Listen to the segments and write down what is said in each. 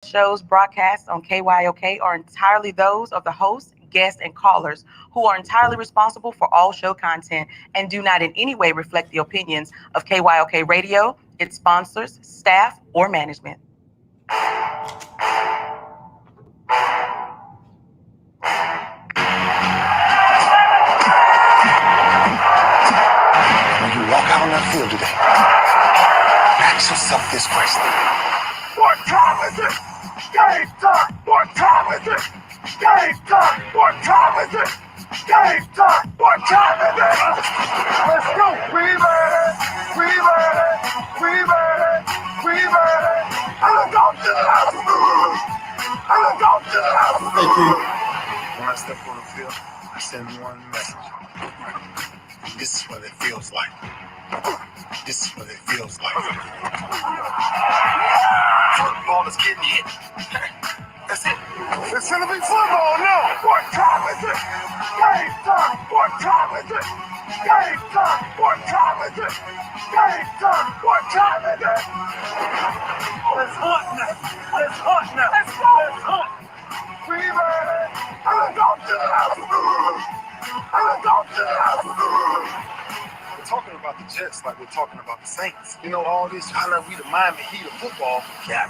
shows broadcast on KYOK are entirely those of the host, guests, and callers who are entirely responsible for all show content and do not in any way reflect the opinions of KYOK Radio, its sponsors, staff, or management. When you walk out on that field today, ask yourself this question. What time is it? Game time! What time is it? Game time! What time is it? Game time! What time is it? Let's go! We ready! We ready! We ready! We ready! I'm going to the house! I'm going to the house! Hey, Keith. When I step on the field, I send one message. This is what it feels like. This is what it feels like. Football is getting hit. That's it. It's gonna be football now. What time is it? Game time. What time is it? Game time. What time is it? Game time. What time is it? Let's hunt now. Let's hunt now. Let's go. Let's hunt. We ready? I'm going to the house. I'm going to the house. Talking about the Jets like we're talking about the Saints. You know, all this, how like we the Miami Heat of football. Yeah.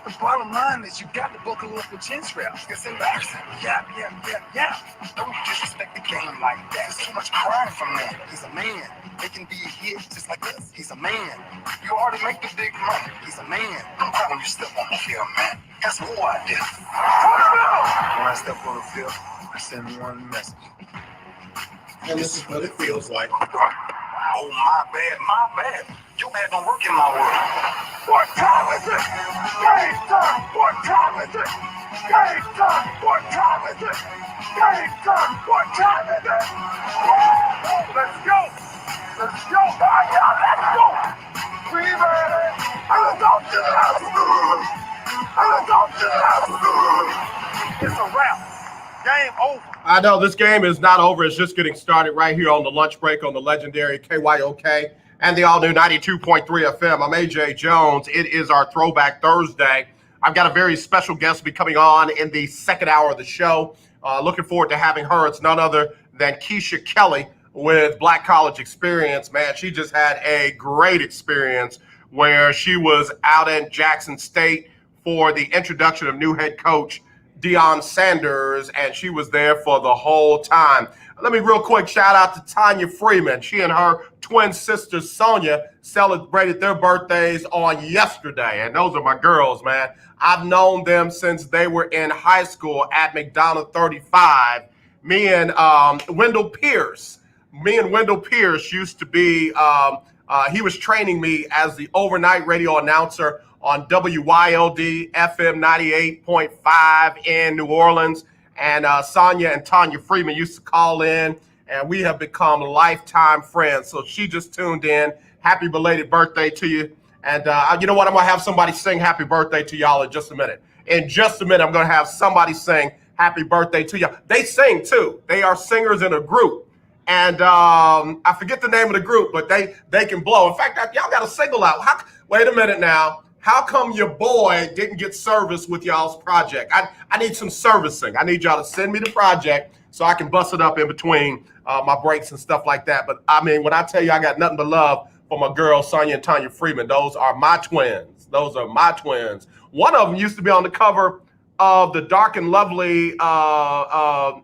The bottom line is you got to buckle up with chin straps. It's embarrassing. Yeah. Don't disrespect the game like that. There's too much crying from that. He's a man. They can be a hit just like us. He's a man. You already make the big money. He's a man. Don't cry when you step on the field, man. That's who I did. When I step on the field, I send one message. And this is what it feels like. Oh, my bad. Your bad don't work in my world. What time is it? Game time. What time is it? Game time. What time is it? Game time. What time is it? Let's go. Let's go. Let's go. We ready? I'm going to the house. I'm going to the house. It's a wrap. Game over. I know this game is not over. It's just getting started right here on the lunch break on the legendary KYOK and the all-new 92.3 FM. I'm AJ Jones. It is our Throwback Thursday. I've got a very special guest be coming on in the second hour of the show. Looking forward to having her. It's none other than Keisha Kelley with Black College Experience. Man, she just had a great experience where she was out in Jackson State for the introduction of new head coach Deion Sanders, and she was there for the whole time. Let me real quick shout out to Tanya Freeman. She and her twin sister Sonia celebrated their birthdays on yesterday, and those are my girls, man. I've known them since they were in high school at McDonald 35. Me and Wendell Pierce used to be, he was training me as the overnight radio announcer on WYLD FM 98.5 in New Orleans. And Sonia and Tanya Freeman used to call in, and we have become lifetime friends. So she just tuned in. Happy belated birthday to you. And you know what? I'm going to have somebody sing happy birthday to y'all in just a minute. In just a minute, I'm going to have somebody sing happy birthday to you. They sing, too. They are singers in a group. And I forget the name of the group, but they can blow. In fact, y'all got a single out. Wait a minute now. How come your boy didn't get service with y'all's project? I need some servicing. I need y'all to send me the project so I can bust it up in between my breaks and stuff like that. But, I mean, when I tell you I got nothing but love for my girls, Sonia and Tanya Freeman, those are my twins. Those are my twins. One of them used to be on the cover of the Dark and Lovely box,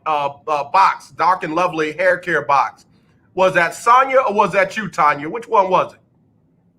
Dark and Lovely hair care box. Was that Sonia or was that you, Tanya? Which one was it?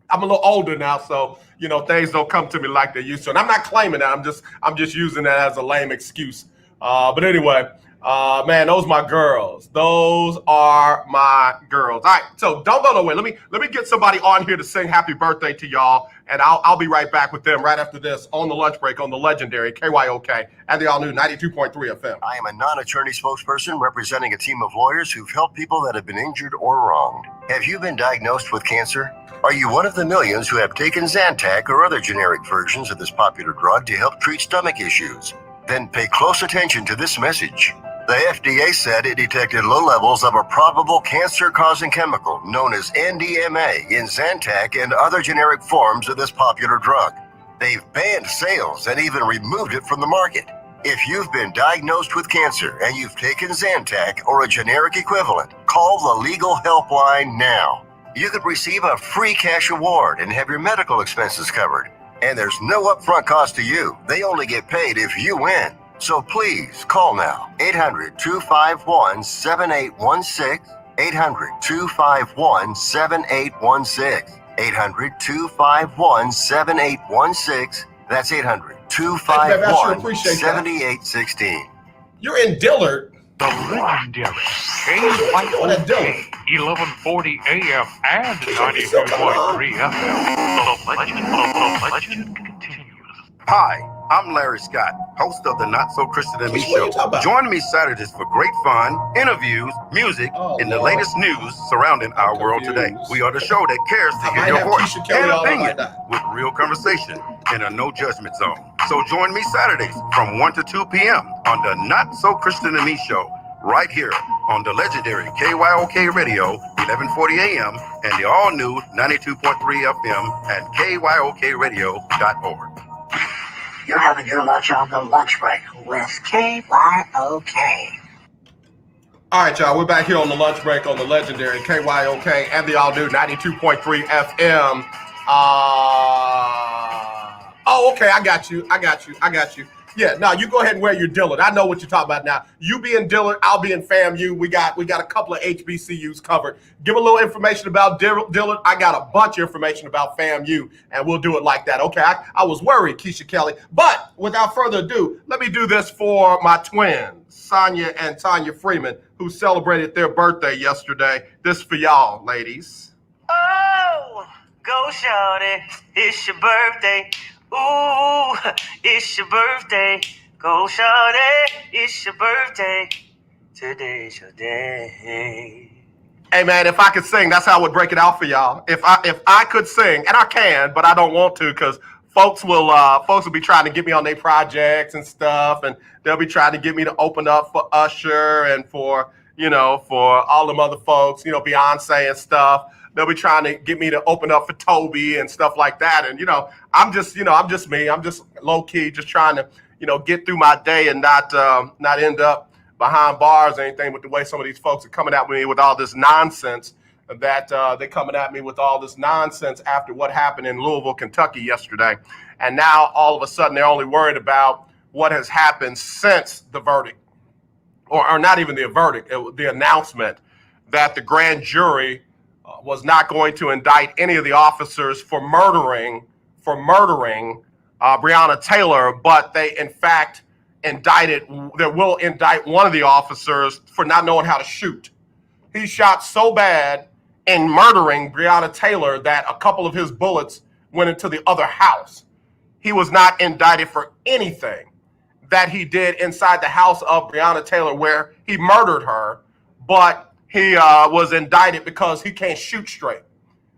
I'm a little older now, so you know things don't come to me like they used to. And I'm not claiming that. I'm just using that as a lame excuse. But anyway, man, those are my girls. Those are my girls. All right, so don't go nowhere. Let me get somebody on here to sing happy birthday to y'all, and I'll be right back with them right after this on the lunch break on the legendary KYOK and the all-new 92.3 FM. I am a non-attorney spokesperson representing a team of lawyers who've helped people that have been injured or wronged. Have you been diagnosed with cancer? Are you one of the millions who have taken Zantac or other generic versions of this popular drug to help treat stomach issues? Then pay close attention to this message. The FDA said it detected low levels of a probable cancer-causing chemical known as NDMA in Zantac and other generic forms of this popular drug. They've banned sales and even removed it from the market. If you've been diagnosed with cancer and you've taken Zantac or a generic equivalent, call the legal helpline now. You could receive a free cash award and have your medical expenses covered. And there's no upfront cost to you. They only get paid if you win. So please call now. 800-251-7816. 800-251-7816. 800-251-7816. That's 800-251-7816. You're in Dillard. The legendary KYOK 1140 AM and 92.3 FM. The legend continues. Hi, I'm Larry Scott, host of the Not So Christian and Me Show. Join me Saturdays for great fun, interviews, music, and the latest news surrounding our world today. We are the show that cares to hear your voice Keisha, Kelley, and all opinion like with real conversation in a no judgment zone. So join me Saturdays from 1 to 2 p.m. on the Not So Christian and Me Show, right here on the legendary KYOK Radio, 1140 AM, and the all-new 92.3 FM at KYOKradio.org. You're having your lunch on the lunch break with KYOK. All right, y'all. We're back here on the lunch break on the legendary KYOK and the all-new 92.3 FM. Oh, okay. I got you. Yeah, no, you go ahead and wear your Dillard. I know what you're talking about now. You be in Dillard, I'll be in FAMU. We got a couple of HBCUs covered. Give a little information about Dillard. I got a bunch of information about FAMU, and we'll do it like that. Okay, I was worried, Keisha, Kelley. But without further ado, let me do this for my twins, Sonia and Tanya Freeman, who celebrated their birthday yesterday. This for y'all, ladies. Oh, go shorty, it's your birthday. Ooh, it's your birthday. Go shorty, it's your birthday. Today's your day. Hey man, if I could sing, that's how I would break it out for y'all. If I could sing, and I can, but I don't want to, because folks will be trying to get me on their projects and stuff, and they'll be trying to get me to open up for Usher and for all them other folks, Beyonce and stuff. They'll be trying to get me to open up for Toby and stuff like that. And, I'm just me. I'm just low key, just trying to, get through my day and not end up behind bars or anything with the way some of these folks are coming at me with all this nonsense that they're coming at me with all this nonsense after what happened in Louisville, Kentucky yesterday. And now all of a sudden they're only worried about what has happened since the verdict, or not even the verdict, the announcement that the grand jury was not going to indict any of the officers for murdering Breonna Taylor, but they in fact will indict one of the officers for not knowing how to shoot. He shot so bad in murdering Breonna Taylor that a couple of his bullets went into the other house. He was not indicted for anything that he did inside the house of Breonna Taylor where he murdered her, but he was indicted because he can't shoot straight.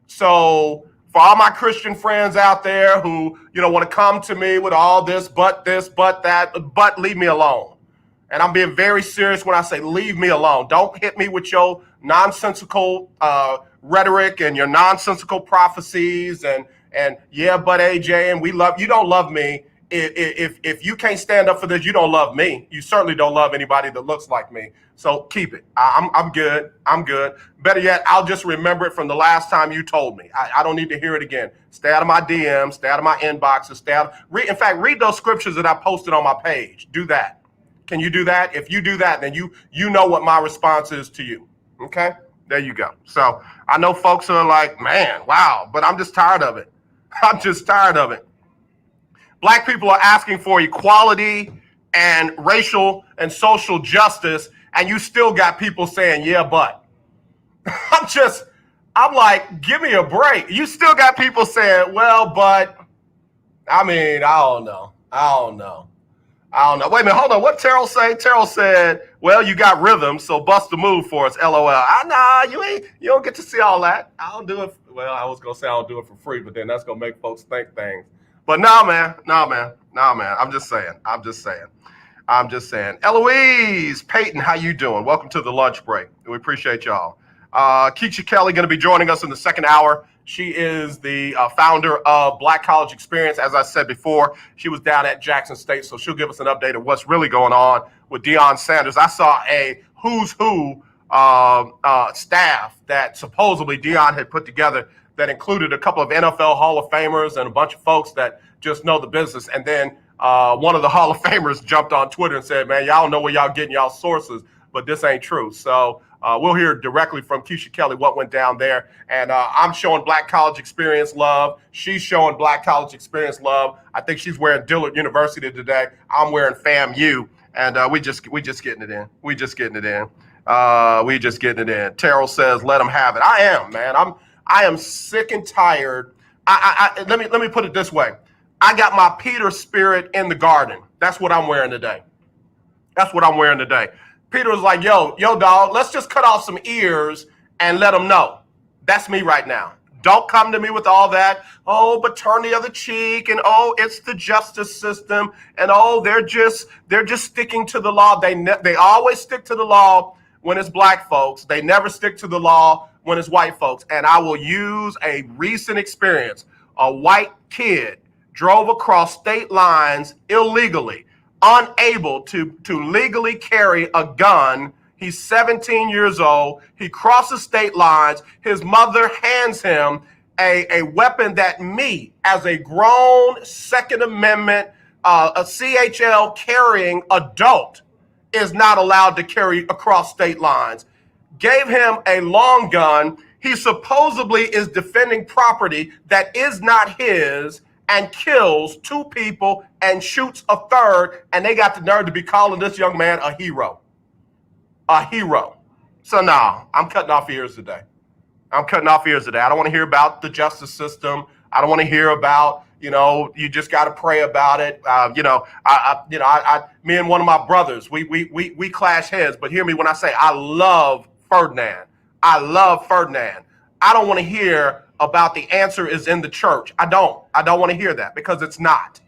So for all my Christian friends out there who, want to come to me with all this, but that, but leave me alone. And I'm being very serious when I say leave me alone. Don't hit me with your nonsensical rhetoric and your nonsensical prophecies and yeah, but AJ, and you don't love me. If you can't stand up for this, you don't love me. You certainly don't love anybody that looks like me. So keep it. I'm good. Better yet, I'll just remember it from the last time you told me. I don't need to hear it again. Stay out of my DMs, stay out of my inboxes, in fact, read those scriptures that I posted on my page. Do that. Can you do that? If you do that, then you know what my response is to you. Okay? There you go. So I know folks are like, man, wow, but I'm just tired of it. Black people are asking for equality and racial and social justice, and you still got people saying, yeah, but. I'm like, give me a break. You still got people saying, well, but, I don't know. Wait a minute, hold on. What Terrell say? Terrell said, well, you got rhythm, so bust the move for us, LOL. Nah, you don't get to see all that. I don't do it. Well, I was going to say I don't do it for free, but then that's going to make folks think things. But no, man. I'm just saying. Eloise Peyton, how you doing? Welcome to the lunch break. We appreciate y'all. Keisha Kelley going to be joining us in the second hour. She is the founder of Black College Experience. As I said before, she was down at Jackson State, so she'll give us an update of what's really going on with Deion Sanders. I saw a who's who staff that supposedly Deion had put together that included a couple of NFL Hall of Famers and a bunch of folks that just know the business. And then one of the Hall of Famers jumped on Twitter and said, man, y'all know where y'all getting y'all sources, but this ain't true. So we'll hear directly from Keisha Kelley what went down there. And I'm showing Black College Experience love. She's showing Black College Experience love. I think she's wearing Dillard University today. I'm wearing FAMU. And we just getting it in. We just getting it in. Terrell says, let them have it. I am, man. I am sick and tired. Let me put it this way. I got my Peter spirit in the garden. That's what I'm wearing today. Peter was like, yo, dog, let's just cut off some ears and let them know. That's me right now. Don't come to me with all that, oh, but turn the other cheek, and oh, it's the justice system, and oh, they're just sticking to the law. They always stick to the law when it's black folks. They never stick to the law when it's white folks. And I will use a recent experience. A white kid drove across state lines illegally, unable to legally carry a gun. He's 17 years old. He crosses state lines. His mother hands him a weapon that me, as a grown Second Amendment, a CHL carrying adult, is not allowed to carry across state lines. Gave him a long gun. He supposedly is defending property that is not his, and kills 2 people and shoots a third, and they got the nerve to be calling this young man a hero. A hero. So no, I'm cutting off ears today. I don't want to hear about the justice system. I don't want to hear about, you just got to pray about it. Me and one of my brothers, we clash heads, but hear me when I say I love Ferdinand. I don't want to hear about the answer is in the church. I don't want to hear that, because it's not.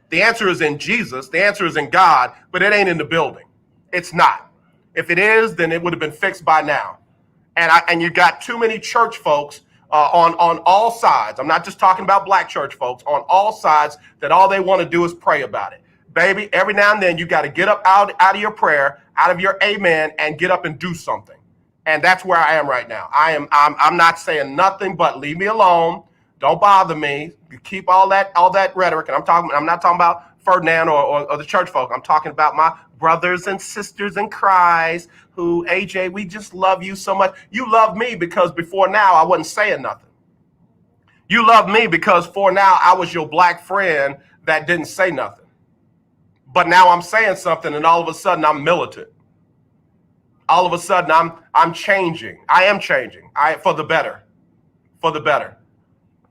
The answer is in Jesus. The answer is in God, but it ain't in the building. It's not. If it is, then it would have been fixed by now. And you got too many church folks on all sides. I'm not just talking about black church folks, on all sides, that all they want to do is pray about it. Baby, every now and then you got to get up out of your prayer, out of your amen, and get up and do something. And that's where I am right now. I'm not saying nothing but leave me alone. Don't bother me. You keep all that rhetoric. And I'm not talking about Ferdinand or the church folk. I'm talking about my brothers and sisters in Christ who, AJ, we just love you so much. You love me because before now I wasn't saying nothing. You love me because for now I was your black friend that didn't say nothing. But now I'm saying something, and all of a sudden I'm militant. All of a sudden I'm changing. I am changing. For the better.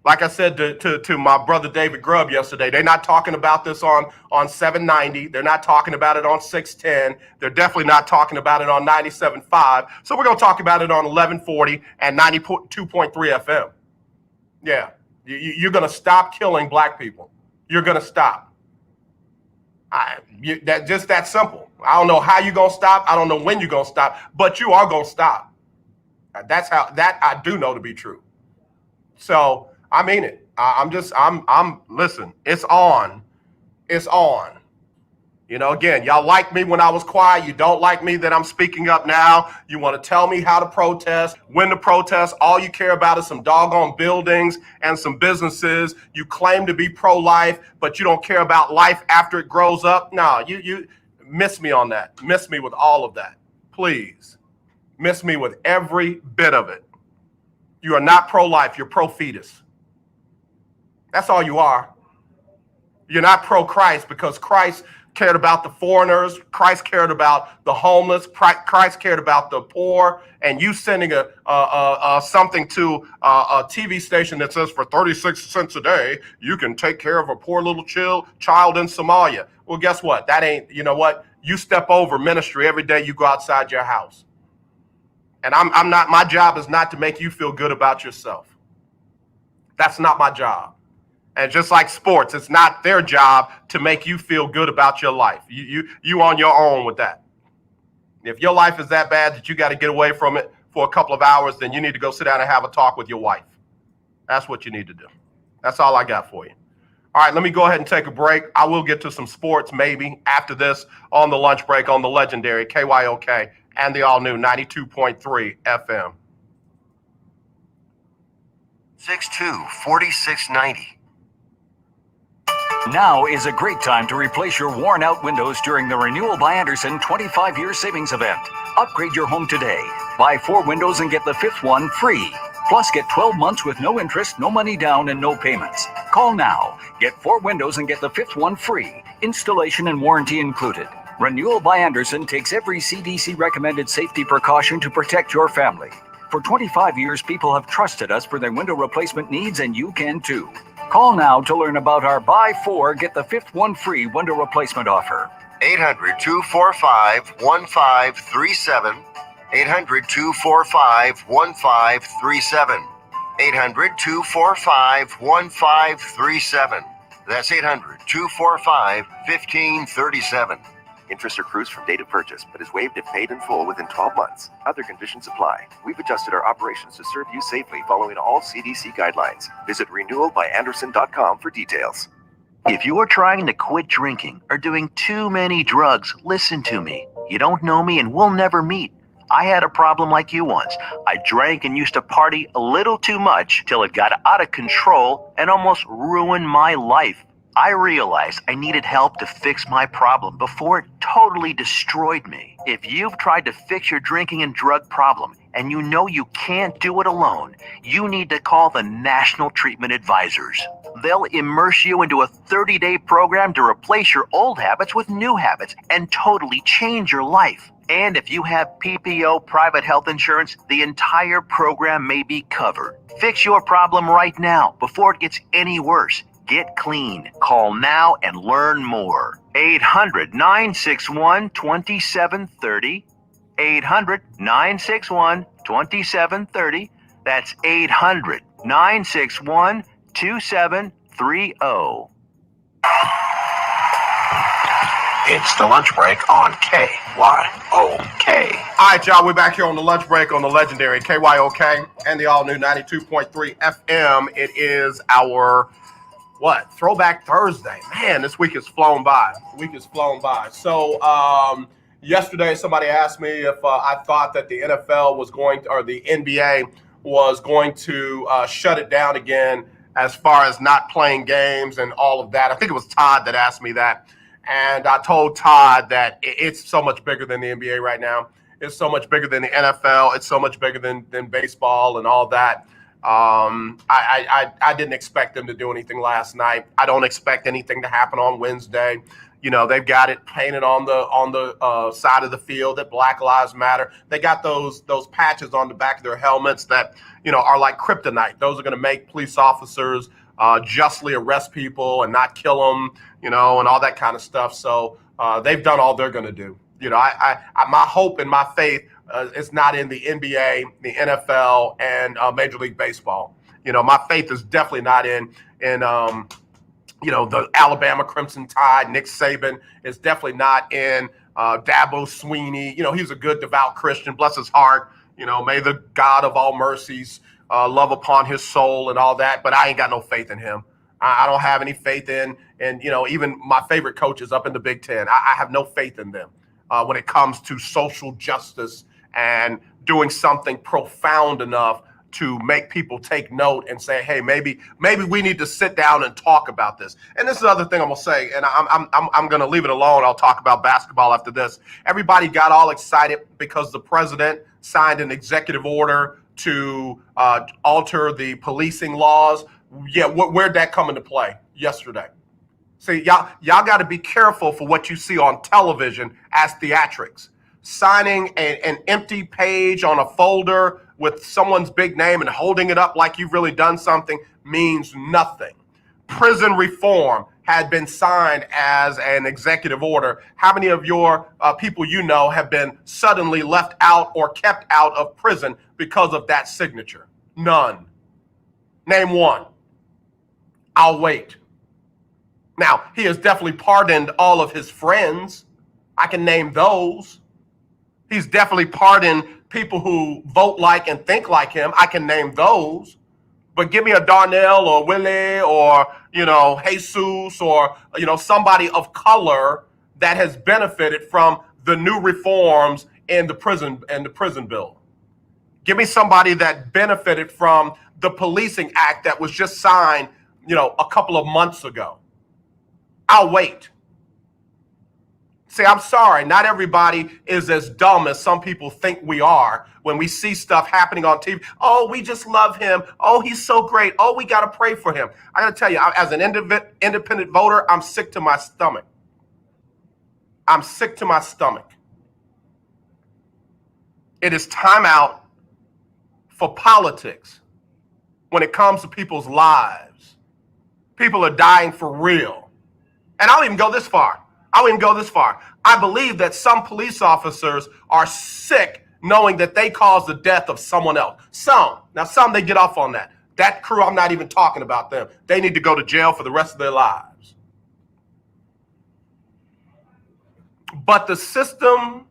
Like I said to my brother David Grubb yesterday, they're not talking about this on 790. They're not talking about it on 610. They're definitely not talking about it on 97.5. So we're going to talk about it on 1140 and 92.3 FM. Yeah, you're going to stop killing black people. You're going to stop. Just that simple. I don't know how you're going to stop. I don't know when you're going to stop, but you are going to stop. That's how that I do know to be true. So I mean it. Listen, it's on. Again, y'all like me when I was quiet. You don't like me that I'm speaking up now. You want to tell me how to protest, when to protest. All you care about is some doggone buildings and some businesses. You claim to be pro-life, but you don't care about life after it grows up. No, you miss me on that. Miss me with all of that. Please. Miss me with every bit of it. You are not pro-life. You're pro-fetus. That's all you are. You're not pro-Christ because Christ cared about the foreigners. Christ cared about the homeless. Christ cared about the poor. And you sending something to a TV station that says for 36 cents a day, you can take care of a poor little child in Somalia. Well, guess what? That ain't, you know what? You step over ministry every day you go outside your house. And my job is not to make you feel good about yourself. That's not my job. And just like sports, it's not their job to make you feel good about your life. You on your own with that. If your life is that bad that you got to get away from it for a couple of hours, then you need to go sit down and have a talk with your wife. That's what you need to do. That's all I got for you. All right, let me go ahead and take a break. I will get to some sports maybe after this on the lunch break on the legendary KYOK and the all-new 92.3 FM. 62-4690. Now is a great time to replace your worn-out windows during the Renewal by Andersen 25-year savings event. Upgrade your home today. Buy 4 windows and get the 5th one free. Plus, get 12 months with no interest, no money down, and no payments. Call now. Get 4 windows and get the 5th one free. Installation and warranty included. Renewal by Andersen takes every CDC-recommended safety precaution to protect your family. For 25 years, people have trusted us for their window replacement needs, and you can too. Call now to learn about our buy 4, get the 5th one free window replacement offer. 800-245-1537. 800-245-1537. 800-245-1537. That's 800-245-1537. Interest accrues from date of purchase, but is waived if paid in full within 12 months. Other conditions apply. We've adjusted our operations to serve you safely following all CDC guidelines. Visit renewalbyandersen.com for details. If you are trying to quit drinking or doing too many drugs, listen to me. You don't know me and we'll never meet. I had a problem like you once. I drank and used to party a little too much till it got out of control and almost ruined my life. I realized I needed help to fix my problem before it totally destroyed me. If you've tried to fix your drinking and drug problem and you know you can't do it alone, you need to call the National Treatment Advisors. They'll immerse you into a 30-day program to replace your old habits with new habits and totally change your life. And if you have PPO private health insurance, the entire program may be covered. Fix your problem right now before it gets any worse. Get clean. Call now and learn more. 800-961-2730. 800-961-2730. That's 800-961-2730. It's the lunch break on KYOK. All right, y'all, we're back here on the lunch break on the legendary KYOK and the all-new 92.3 FM. It is our Throwback Thursday. Man, this week has flown by. So yesterday, somebody asked me if I thought that the NFL was going to, or the NBA was going to shut it down again as far as not playing games and all of that. I think it was Todd that asked me that. And I told Todd that it's so much bigger than the NBA right now. It's so much bigger than the NFL. It's so much bigger than baseball and all that. I didn't expect them to do anything last night. I don't expect anything to happen on Wednesday. You know, they've got it painted on the side of the field that Black Lives Matter. They got those patches on the back of their helmets that, you know, are like kryptonite. Those are going to make police officers justly arrest people and not kill them, you know, and all that kind of stuff. So they've done all they're going to do. You know, I my hope and my faith is not in the NBA, the NFL, and Major League Baseball. You know, my faith is definitely not in you know, the Alabama Crimson Tide. Nick Saban is definitely not in Dabo Sweeney. You know, he's a good, devout Christian. Bless his heart. You know, may the God of all mercies love upon his soul and all that. But I ain't got no faith in him. I don't have any faith in, and, you know, even my favorite coaches up in the Big Ten, I have no faith in them when it comes to social justice and doing something profound enough to make people take note and say, hey, maybe we need to sit down and talk about this. And this is the other thing I'm gonna say, and I'm gonna leave it alone. I'll talk about basketball after this. Everybody got all excited because the president signed an executive order to alter the policing laws. Yeah, where'd that come into play? Yesterday. See, y'all got to be careful for what you see on television as theatrics. Signing an empty page on a folder with someone's big name and holding it up like you've really done something means nothing. Prison reform had been signed as an executive order. How many of your people you know have been suddenly left out or kept out of prison because of that signature? None. Name one. I'll wait. Now, he has definitely pardoned all of his friends. I can name those. He's definitely pardoned people who vote like and think like him. I can name those. But give me a Darnell or Willie or, Jesus or, somebody of color that has benefited from the new reforms in the prison bill. Give me somebody that benefited from the Policing Act that was just signed, a couple of months ago. I'll wait. See, I'm sorry, not everybody is as dumb as some people think we are when we see stuff happening on TV. Oh, we just love him. Oh, he's so great. Oh, we got to pray for him. I got to tell you, as an independent voter, I'm sick to my stomach. I'm sick to my stomach. It is time out for politics when it comes to people's lives. People are dying for real. And I'll even go this far. I believe that some police officers are sick knowing that they caused the death of someone else. Some they get off on that. That crew, I'm not even talking about them. They need to go to jail for the rest of their lives. But the system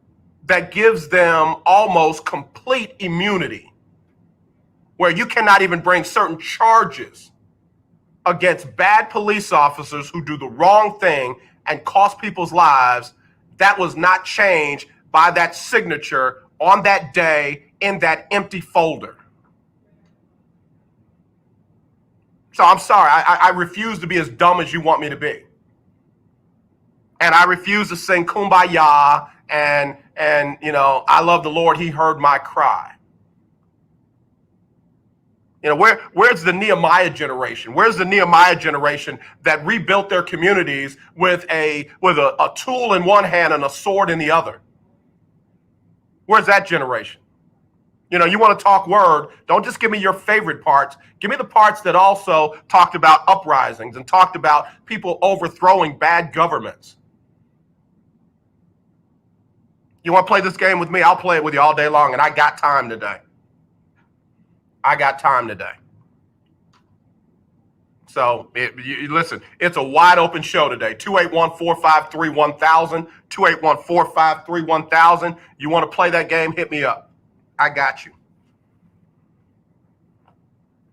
that gives them almost complete immunity, where you cannot even bring certain charges against bad police officers who do the wrong thing and cost people's lives, that was not changed by that signature on that day in that empty folder. So I'm sorry, I refuse to be as dumb as you want me to be. And I refuse to sing Kumbaya and I love the Lord, he heard my cry. Where's the Nehemiah generation? Where's the Nehemiah generation that rebuilt their communities with a tool in one hand and a sword in the other? Where's that generation? You want to talk word, don't just give me your favorite parts. Give me the parts that also talked about uprisings and talked about people overthrowing bad governments. You want to play this game with me? I'll play it with you all day long, and I got time today. So listen, it's a wide open show today. 281-453-1000, 281-453-1000. You want to play that game? Hit me up. I got you.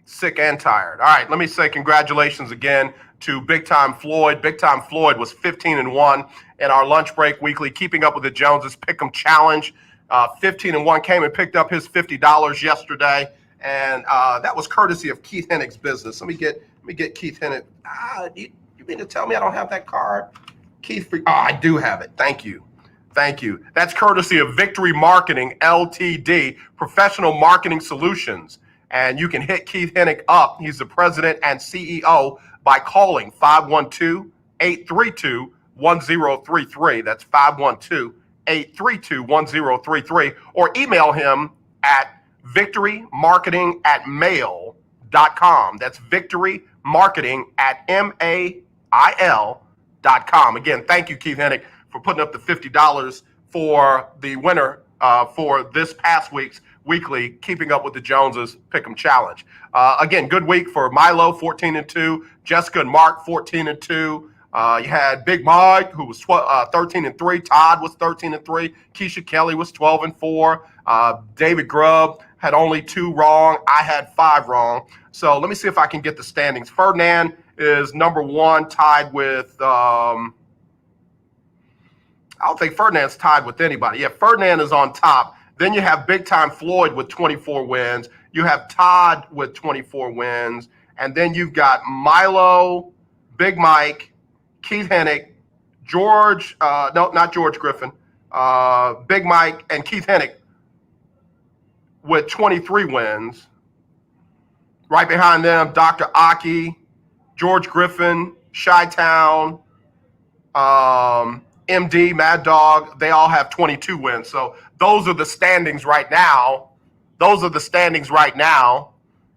Sick and tired. All right, let me say congratulations again to Big Time Floyd. Big Time Floyd was 15-1 in our lunch break weekly Keeping Up with the Joneses Pick'em Challenge. 15-1 came and picked up his $50 yesterday. And that was courtesy of Keith Hennick's business. Let me get Keith Hennick. You mean to tell me I don't have that card? Keith, I do have it. Thank you. That's courtesy of Victory Marketing LTD, Professional Marketing Solutions. And you can hit Keith Hennick up. He's the president and CEO by calling 512-832-1033. That's 512-832-1033. Or email him at victorymarketing@mail.com. That's victorymarketing@mail.com. Again, thank you, Keith Hennick, for putting up the $50 for the winner for this past week's weekly Keeping Up with the Joneses Pick'em Challenge. Again, good week for Milo, 14-2. Jessica and Mark, 14-2. You had Big Mike, who was 13-3. Todd was 13-3. Keisha Kelley was 12-4. David Grubb had only 2 wrong. I had 5 wrong. So let me see if I can get the standings. Ferdinand is number 1, tied with, I don't think Ferdinand's tied with anybody. Yeah, Ferdinand is on top. Then you have Big Time Floyd with 24 wins. You have Todd with 24 wins. And then you've got Milo, Big Mike, Keith Hennick, not George Griffin, Big Mike, and Keith Hennick with 23 wins. Right behind them, Dr. Aki, George Griffin, Chi-Town, MD, Mad Dog, they all have 22 wins. So those are the standings right now.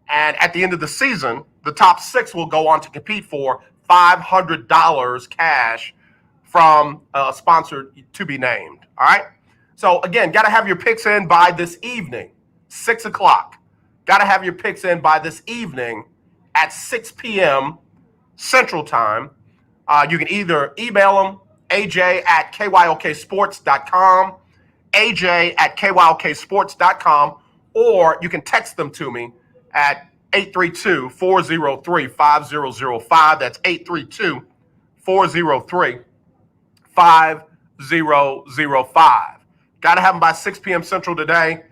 And at the end of the season, the top 6 will go on to compete for $500 cash from a sponsor to be named. All right. So again, got to have your picks in by this evening, 6 o'clock. Got to have your picks in by this evening at 6 p.m. Central Time. You can either email them, aj@kyoksports.com, aj@kyoksports.com, or you can text them to me at 832-403-5005. That's 832-403-5005. Got to have them by 6 p.m. Central today,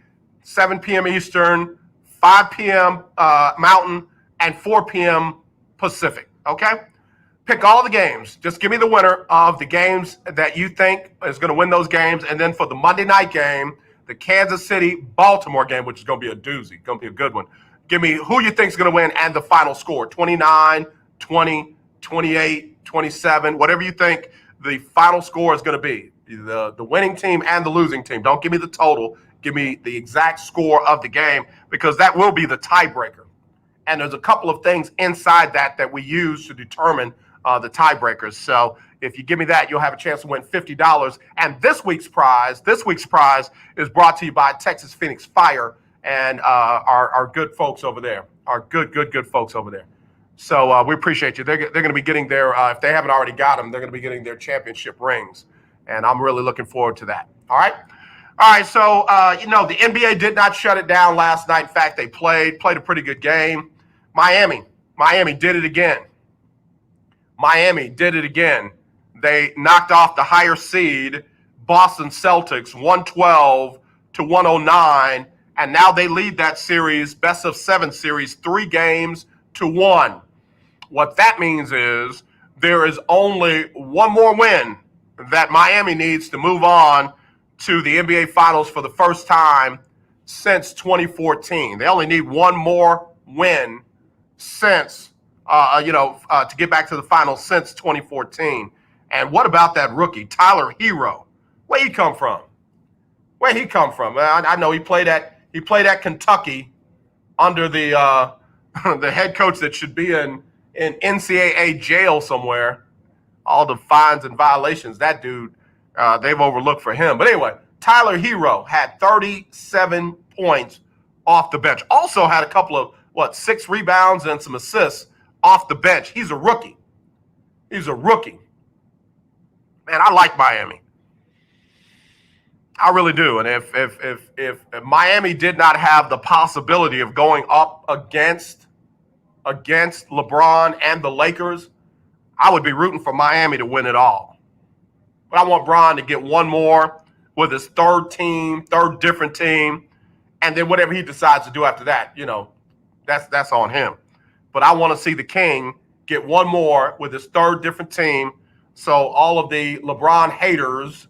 7 p.m. Eastern, 5 p.m. Mountain, and 4 p.m. Pacific, okay? Pick all the games. Just give me the winner of the games that you think is going to win those games. And then for the Monday night game, the Kansas City-Baltimore game, which is going to be a doozy, going to be a good one. Give me who you think is going to win and the final score, 29, 20, 28, 27, whatever you think the final score is going to be. The winning team and the losing team. Don't give me the total. Give me the exact score of the game, because that will be the tiebreaker. And there's a couple of things inside that we use to determine the tiebreakers. So if you give me that, you'll have a chance to win $50. And this week's prize is brought to you by Texas Phoenix Fire and our good folks over there, our good folks over there. So we appreciate you. They're going to be getting their, if they haven't already got them, they're going to be getting their championship rings. And I'm really looking forward to that. All right. So, the NBA did not shut it down last night. In fact, they played a pretty good game. Miami did it again. They knocked off the higher seed Boston Celtics 112-109, and now they lead that series, best of 7 series, 3-1. What that means is there is only one more win that Miami needs to move on to the NBA Finals for the first time since 2014. They only need one more win since, to get back to the finals since 2014. And what about that rookie, Tyler Hero? Where he come from? I know he played at Kentucky under the the head coach that should be in NCAA jail somewhere. All the fines and violations that dude they've overlooked for him. But anyway, Tyler Hero had 37 points off the bench. Also had a couple of 6 rebounds and some assists off the bench. He's a rookie. Man, I like Miami. I really do. And if Miami did not have the possibility of going up against LeBron and the Lakers, I would be rooting for Miami to win it all. But I want Bron to get one more with his third different team, and then whatever he decides to do after that, that's on him. But I want to see the King get one more with his third different team, so all of the LeBron haters,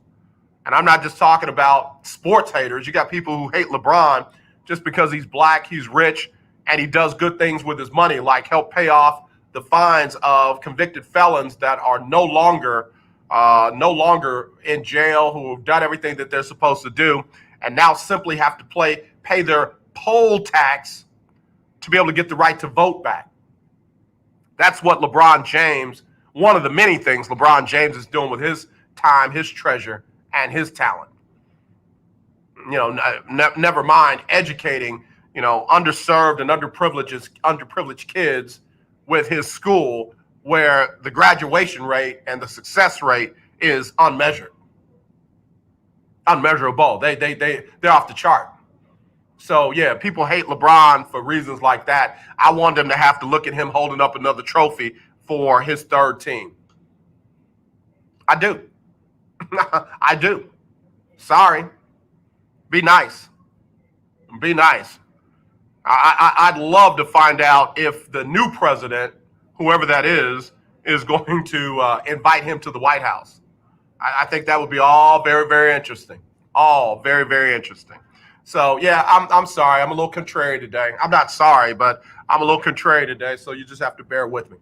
and I'm not just talking about sports haters, you got people who hate LeBron just because he's black, he's rich, and he does good things with his money, like help pay off the fines of convicted felons that are no longer in jail, who have done everything that they're supposed to do, and now simply have to pay their poll tax to be able to get the right to vote back. That's what LeBron James, one of the many things LeBron James is doing with his time, his treasure, and his talent. Never mind educating, underserved and underprivileged kids with his school, where the graduation rate and the success rate is unmeasurable. They're off the chart. So yeah, people hate LeBron for reasons like that. I want them to have to look at him holding up another trophy for his third team. I do. I do. Sorry. Be nice. I'd love to find out if the new president, whoever that is going to invite him to the White House. I think that would be all very, very interesting. All very, very interesting. So, yeah, I'm sorry. I'm a little contrary today. I'm not sorry, but I'm a little contrary today, so you just have to bear with me.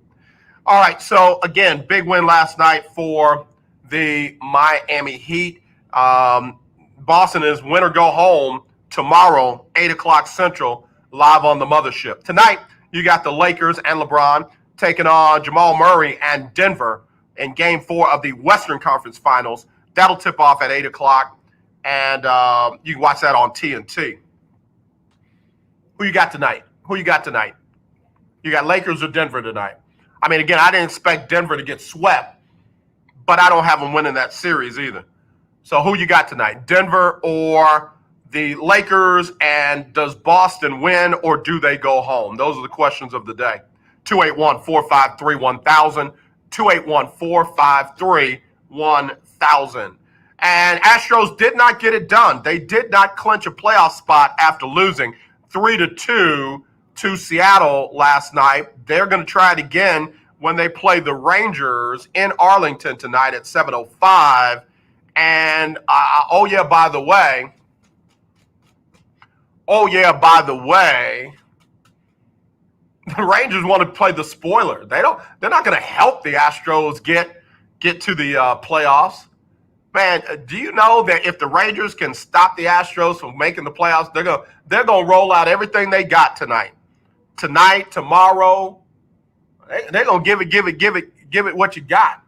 All right, so, again, big win last night for the Miami Heat. Boston is win or go home tomorrow, 8 o'clock Central, live on the mothership. Tonight, you got the Lakers and LeBron taking on Jamal Murray and Denver in Game 4 of the Western Conference Finals. That'll tip off at 8 o'clock, and you can watch that on TNT. Who you got tonight? You got Lakers or Denver tonight? I mean, again, I didn't expect Denver to get swept, but I don't have them winning that series either. So who you got tonight, Denver or the Lakers, and does Boston win or do they go home? Those are the questions of the day. 281-453-1000, 281-453-1000. And Astros did not get it done. They did not clinch a playoff spot after losing 3-2 to Seattle last night. They're going to try it again when they play the Rangers in Arlington tonight at 7:05. And oh yeah, by the way, the Rangers want to play the spoiler. They're not going to help the Astros get to the playoffs. Man, do you know that if the Rangers can stop the Astros from making the playoffs, they're gonna roll out everything they got tonight, tomorrow. They're gonna give it what you got.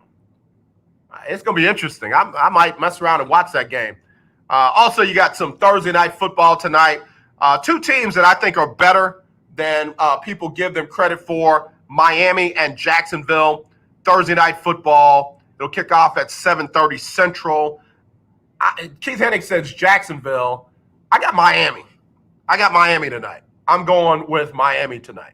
It's gonna be interesting. I might mess around and watch that game. Also, you got some Thursday night football tonight. Two teams that I think are better than people give them credit for: Miami and Jacksonville. Thursday night football. It'll kick off at 7:30 Central. Keith Hennig says Jacksonville. I got Miami. Tonight. I'm going with Miami tonight.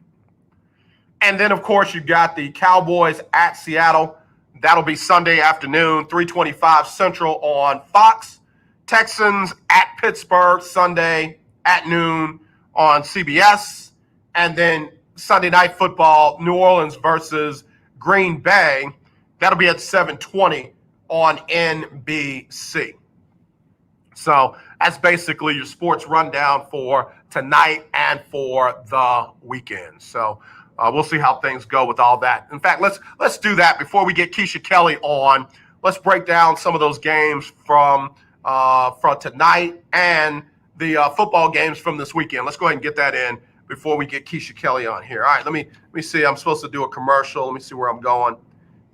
And then, of course, you got the Cowboys at Seattle. That'll be Sunday afternoon, 3:25 Central on Fox. Texans at Pittsburgh, Sunday at noon on CBS. And then Sunday night football, New Orleans versus Green Bay. That'll be at 7:20 on NBC. So that's basically your sports rundown for tonight and for the weekend. So we'll see how things go with all that. In fact, let's do that before we get Keisha Kelley on. Let's break down some of those games from tonight and the football games from this weekend. Let's go ahead and get that in before we get Keisha Kelley on here. All right, let me see. I'm supposed to do a commercial. Let me see where I'm going.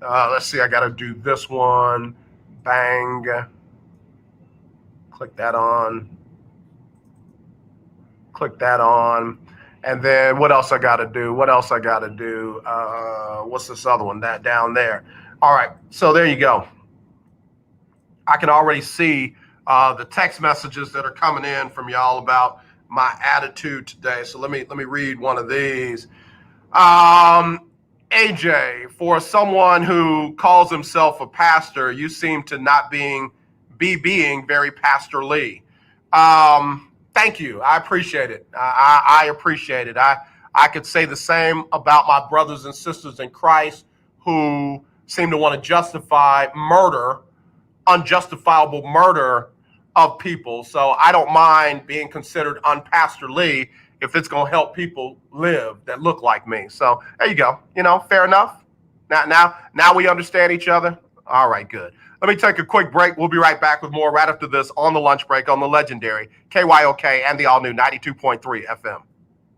Let's see. I got to do this one. Bang. Click that on. And then what else I got to do? What's this other one? That down there. All right. So there you go. I can already see the text messages that are coming in from y'all about my attitude today. So let me read one of these. AJ, for someone who calls himself a pastor, you seem to not be being very pastorly. Thank you. I appreciate it. I appreciate it. I could say the same about my brothers and sisters in Christ who seem to want to justify unjustifiable murder of people. So I don't mind being considered unpastorly if it's going to help people live that look like me. So there you go. Fair enough. Now we understand each other. All right, good. Let me take a quick break. We'll be right back with more right after this on the lunch break on the legendary KYOK and the all-new 92.3 FM.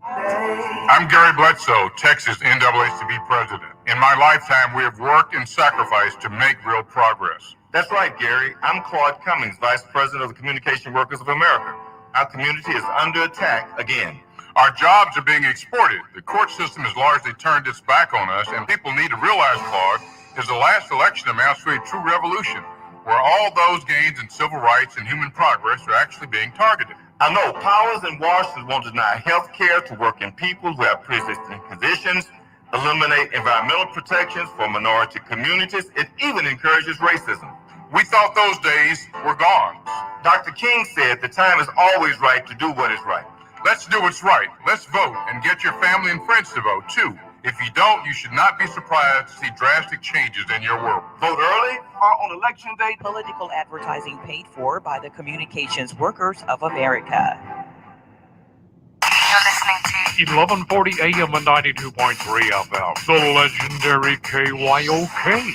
I'm Gary Bledsoe, Texas NAACP president. In my lifetime, we have worked and sacrificed to make real progress. That's right, Gary. I'm Claude Cummings, Vice President of the Communication Workers of America. Our community is under attack again. Our jobs are being exported. The court system has largely turned its back on us, and people need to realize, Claude, is the last election amounts to a true revolution, where all those gains in civil rights and human progress are actually being targeted. I know powers in Washington want to deny health care to working people who have pre-existing conditions, eliminate environmental protections for minority communities. It even encourages racism. We thought those days were gone. Dr. King said the time is always right to do what is right. Let's do what's right. Let's vote and get your family and friends to vote, too. If you don't, you should not be surprised to see drastic changes in your world. Vote early or on election day. Political advertising paid for by the Communications Workers of America. You're listening to 1140 AM and 92.3 FM, the legendary KYOK.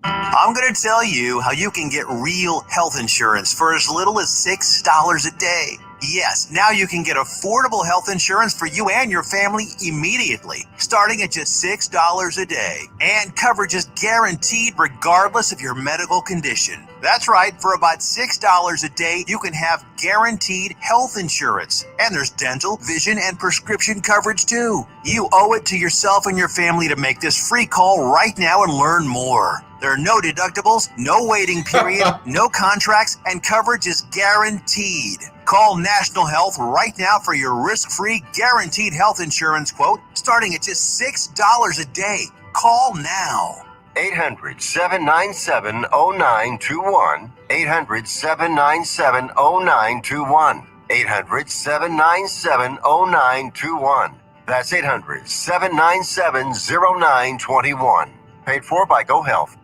I'm going to tell you how you can get real health insurance for as little as $6 a day. Yes, now you can get affordable health insurance for you and your family immediately, starting at just $6 a day. And coverage is guaranteed regardless of your medical condition. That's right, for about $6 a day, you can have guaranteed health insurance. And there's dental, vision, and prescription coverage too. You owe it to yourself and your family to make this free call right now and learn more. There are no deductibles, no waiting period, no contracts, and coverage is guaranteed. Call National Health right now for your risk-free guaranteed health insurance quote starting at just $6 a day. Call now. 800-797-0921. 800-797-0921. 800-797-0921. That's 800-797-0921. Paid for by GoHealth.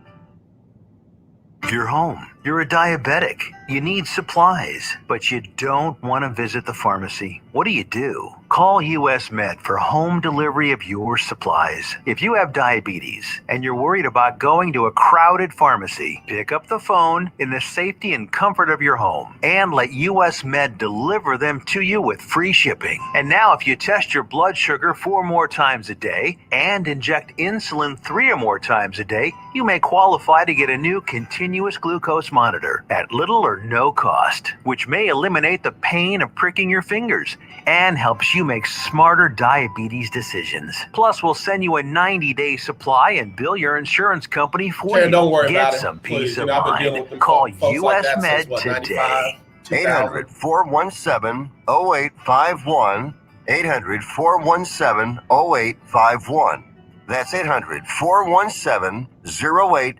You're home. You're a diabetic. You need supplies, but you don't want to visit the pharmacy. What do? Call US Med for home delivery of your supplies. If you have diabetes and you're worried about going to a crowded pharmacy, pick up the phone in the safety and comfort of your home and let US Med deliver them to you with free shipping. And now if you test your blood sugar 4 more times a day and inject insulin 3 or more times a day, you may qualify to get a new continuous glucose monitor at little or no cost, which may eliminate the pain of pricking your fingers and helps you make smarter diabetes decisions. Plus, we'll send you a 90-day supply and bill your insurance company for you. Don't worry Get about it. some Please. peace You of know, I've been dealing mind. with them Call folks like US that Med since, what, today. 800-417-0851. 800-417-0851. That's 800-417-0851.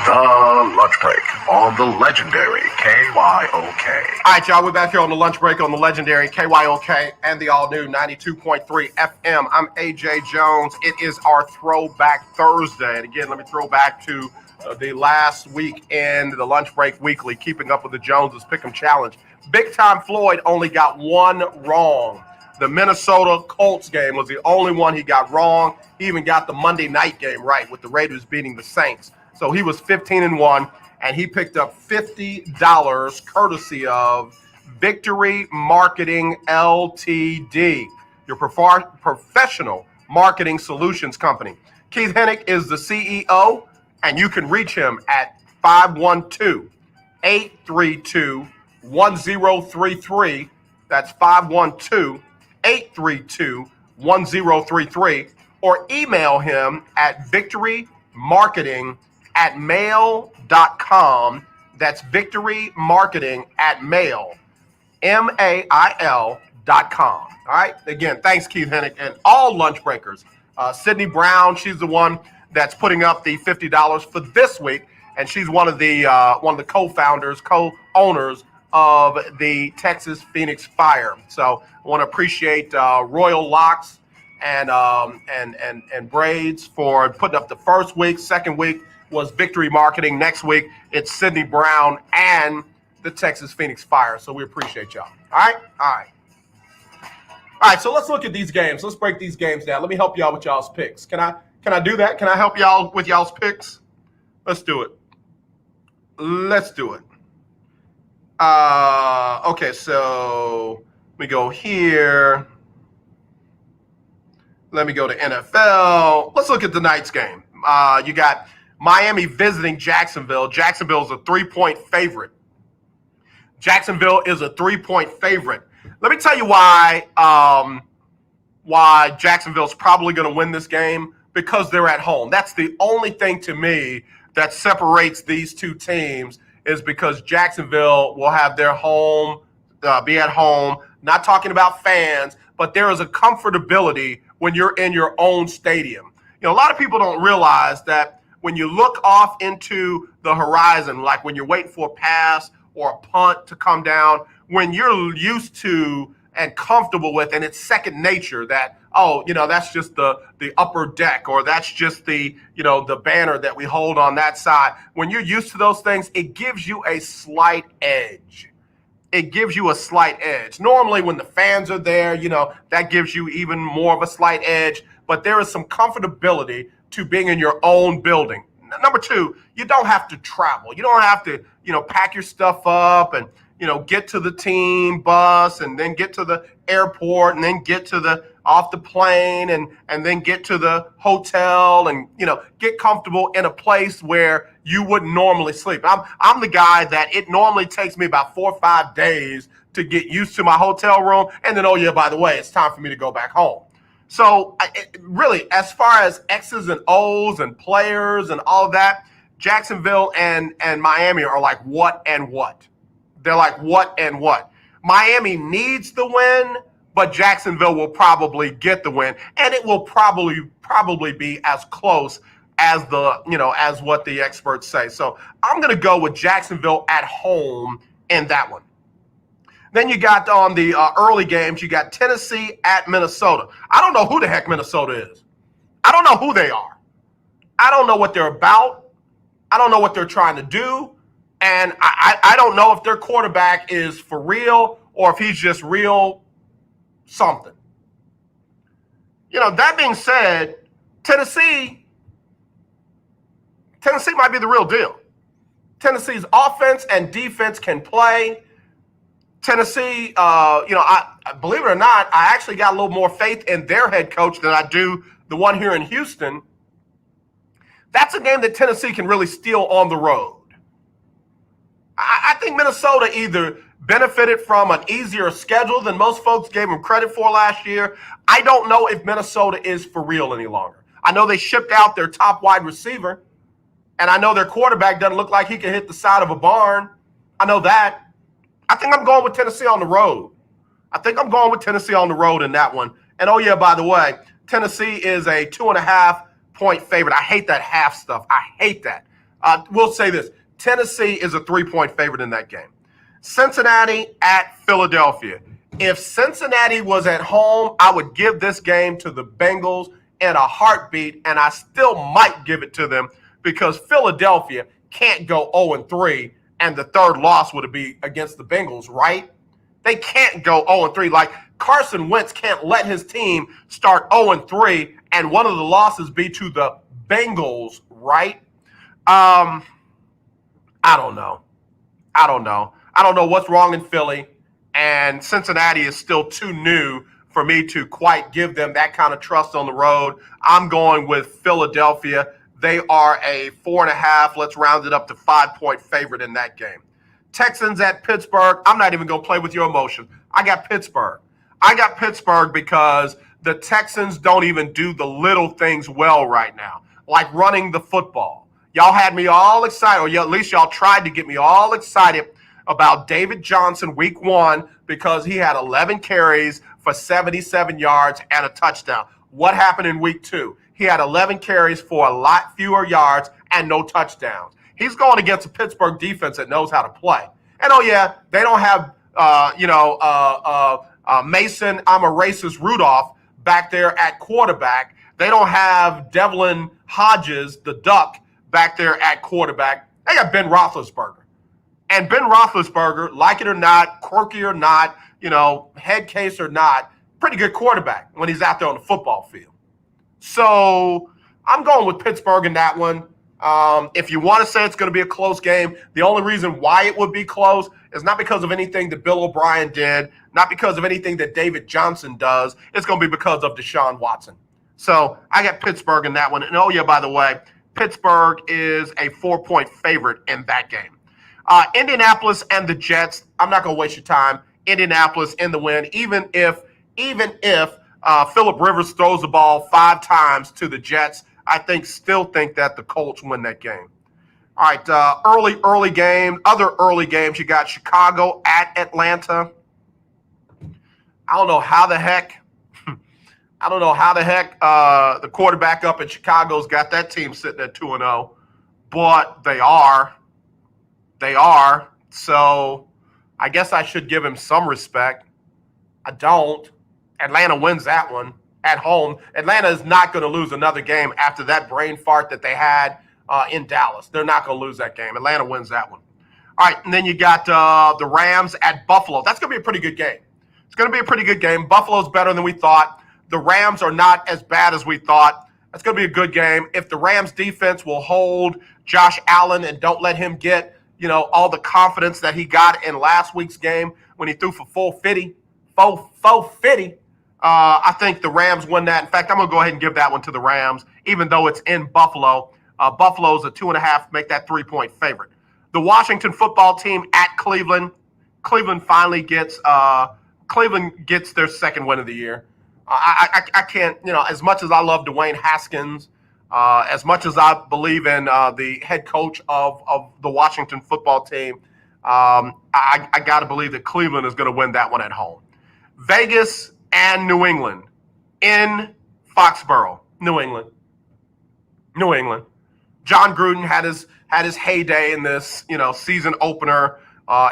The Lunch Break on the legendary KYOK. All right, y'all, we're back here on the lunch break on the legendary KYOK and the all-new 92.3 FM. I'm AJ Jones. It is our Throwback Thursday. And again, let me throw back to the last week in the Lunch Break Weekly, Keeping Up with the Joneses Pick'em Challenge. Big Time Floyd only got one wrong. The Minnesota Colts game was the only one he got wrong. He even got the Monday night game right with the Raiders beating the Saints. So he was 15-1, and he picked up $50 courtesy of Victory Marketing Ltd., your professional marketing solutions company. Keith Hennick is the CEO, and you can reach him at 512-832-1033. That's 512-832-1033, or email him at victorymarketing@mail.com. That's victorymarketing@mail.com. All right. Again, thanks, Keith Hennick, and all lunch breakers. Sydney Brown, she's the one that's putting up the $50 for this week, and she's one of the co-founders, co-owners of the Texas Phoenix Fire. So I want to appreciate Royal Locks and Braids for putting up the first week. Second week was Victory Marketing. Next week, it's Sydney Brown and the Texas Phoenix Fire. So we appreciate y'all. All right? All right, so let's look at these games. Let's break these games down. Let me help y'all with y'all's picks. Can I do that? Can I help y'all with y'all's picks? Let's do it. Okay, so we go here. Let me go to NFL. Let's look at tonight's game. You got Miami visiting Jacksonville. Jacksonville is a 3-point favorite. Let me tell you why Jacksonville's probably going to win this game, because they're at home. That's the only thing to me that separates these two teams, is because Jacksonville will have their home, be at home. Not talking about fans, but there is a comfortability when you're in your own stadium. You know, a lot of people don't realize that when you look off into the horizon, like when you're waiting for a pass or a punt to come down, when you're used to and comfortable with, and it's second nature that, oh, you know, that's just the upper deck, or that's just the banner that we hold on that side. When you're used to those things, it gives you a slight edge. Normally when the fans are there, that gives you even more of a slight edge, but there is some comfortability to being in your own building. Number two, you don't have to travel. You don't have to, pack your stuff up and, get to the team bus and then get to the airport and then get to off the plane and then get to the hotel and, get comfortable in a place where you wouldn't normally sleep. I'm the guy that it normally takes me about 4 or 5 days to get used to my hotel room. And then, oh yeah, by the way, it's time for me to go back home. So really, as far as X's and O's and players and all of that, Jacksonville and Miami are like what and what. They're like what and what. Miami needs the win, but Jacksonville will probably get the win, and it will probably be as close as as what the experts say. So I'm going to go with Jacksonville at home in that one. Then you got on the early games, you got Tennessee at Minnesota. I don't know who the heck Minnesota is. I don't know who they are. I don't know what they're about. I don't know what they're trying to do. And I don't know if their quarterback is for real or if he's just real something. That being said, Tennessee might be the real deal. Tennessee's offense and defense can play. Tennessee, I believe it or not, I actually got a little more faith in their head coach than I do the one here in Houston. That's a game that Tennessee can really steal on the road. I think Minnesota either benefited from an easier schedule than most folks gave them credit for last year. I don't know if Minnesota is for real any longer. I know they shipped out their top wide receiver, and I know their quarterback doesn't look like he can hit the side of a barn. I know that. I think I'm going with Tennessee on the road. I think I'm going with Tennessee on the road in that one. And, oh, yeah, by the way, Tennessee is a 2.5-point favorite. I hate that half stuff. I hate that. We'll say this. Tennessee is a 3-point favorite in that game. Cincinnati at Philadelphia. If Cincinnati was at home, I would give this game to the Bengals in a heartbeat, and I still might give it to them because Philadelphia can't go 0-3, and the third loss would be against the Bengals, right? They can't go 0-3. Like, Carson Wentz can't let his team start 0-3, and one of the losses be to the Bengals, right? I don't know. I don't know what's wrong in Philly, and Cincinnati is still too new for me to quite give them that kind of trust on the road. I'm going with Philadelphia. They are a 4.5, let's round it up to 5-point favorite in that game. Texans at Pittsburgh. I'm not even going to play with your emotion. I got Pittsburgh. I got Pittsburgh because the Texans don't even do the little things well right now, like running the football. Y'all had me all excited, or at least y'all tried to get me all excited about David Johnson week 1 because he had 11 carries for 77 yards and a touchdown. What happened in week 2? He had 11 carries for a lot fewer yards and no touchdowns. He's going against a Pittsburgh defense that knows how to play. And, oh, yeah, they don't have, Mason, I'm a racist, Rudolph back there at quarterback. They don't have Devlin Hodges, the Duck, back there at quarterback. They got Ben Roethlisberger. And Ben Roethlisberger, like it or not, quirky or not, head case or not, pretty good quarterback when he's out there on the football field. So I'm going with Pittsburgh in that one. If you want to say it's going to be a close game, the only reason why it would be close is not because of anything that Bill O'Brien did, not because of anything that David Johnson does. It's going to be because of Deshaun Watson. So I got Pittsburgh in that one. And, oh, yeah, by the way, Pittsburgh is a 4-point favorite in that game. Indianapolis and the Jets, I'm not going to waste your time. Indianapolis in the win, even if Phillip Rivers throws the ball 5 times to the Jets, I still think that the Colts win that game. All right, early game. Other early games, you got Chicago at Atlanta. I don't know how the heck the quarterback up in Chicago's got that team sitting at 2-0, but they are. So I guess I should give him some respect. I don't. Atlanta wins that one at home. Atlanta is not going to lose another game after that brain fart that they had in Dallas. They're not going to lose that game. Atlanta wins that one. All right, and then you got the Rams at Buffalo. That's going to be a pretty good game. It's going to be a pretty good game. Buffalo's better than we thought. The Rams are not as bad as we thought. That's going to be a good game. If the Rams defense will hold Josh Allen and don't let him get, all the confidence that he got in last week's game when he threw for 450, I think the Rams win that. In fact, I'm going to go ahead and give that one to the Rams, even though it's in Buffalo. Buffalo's a 2.5, make that 3-point favorite. The Washington football team at Cleveland. Cleveland finally gets their second win of the year. I can't, as much as I love Dwayne Haskins, as much as I believe in the head coach of the Washington football team, I got to believe that Cleveland is going to win that one at home. Vegas and New England in Foxborough, New England. John Gruden had his heyday in this, season opener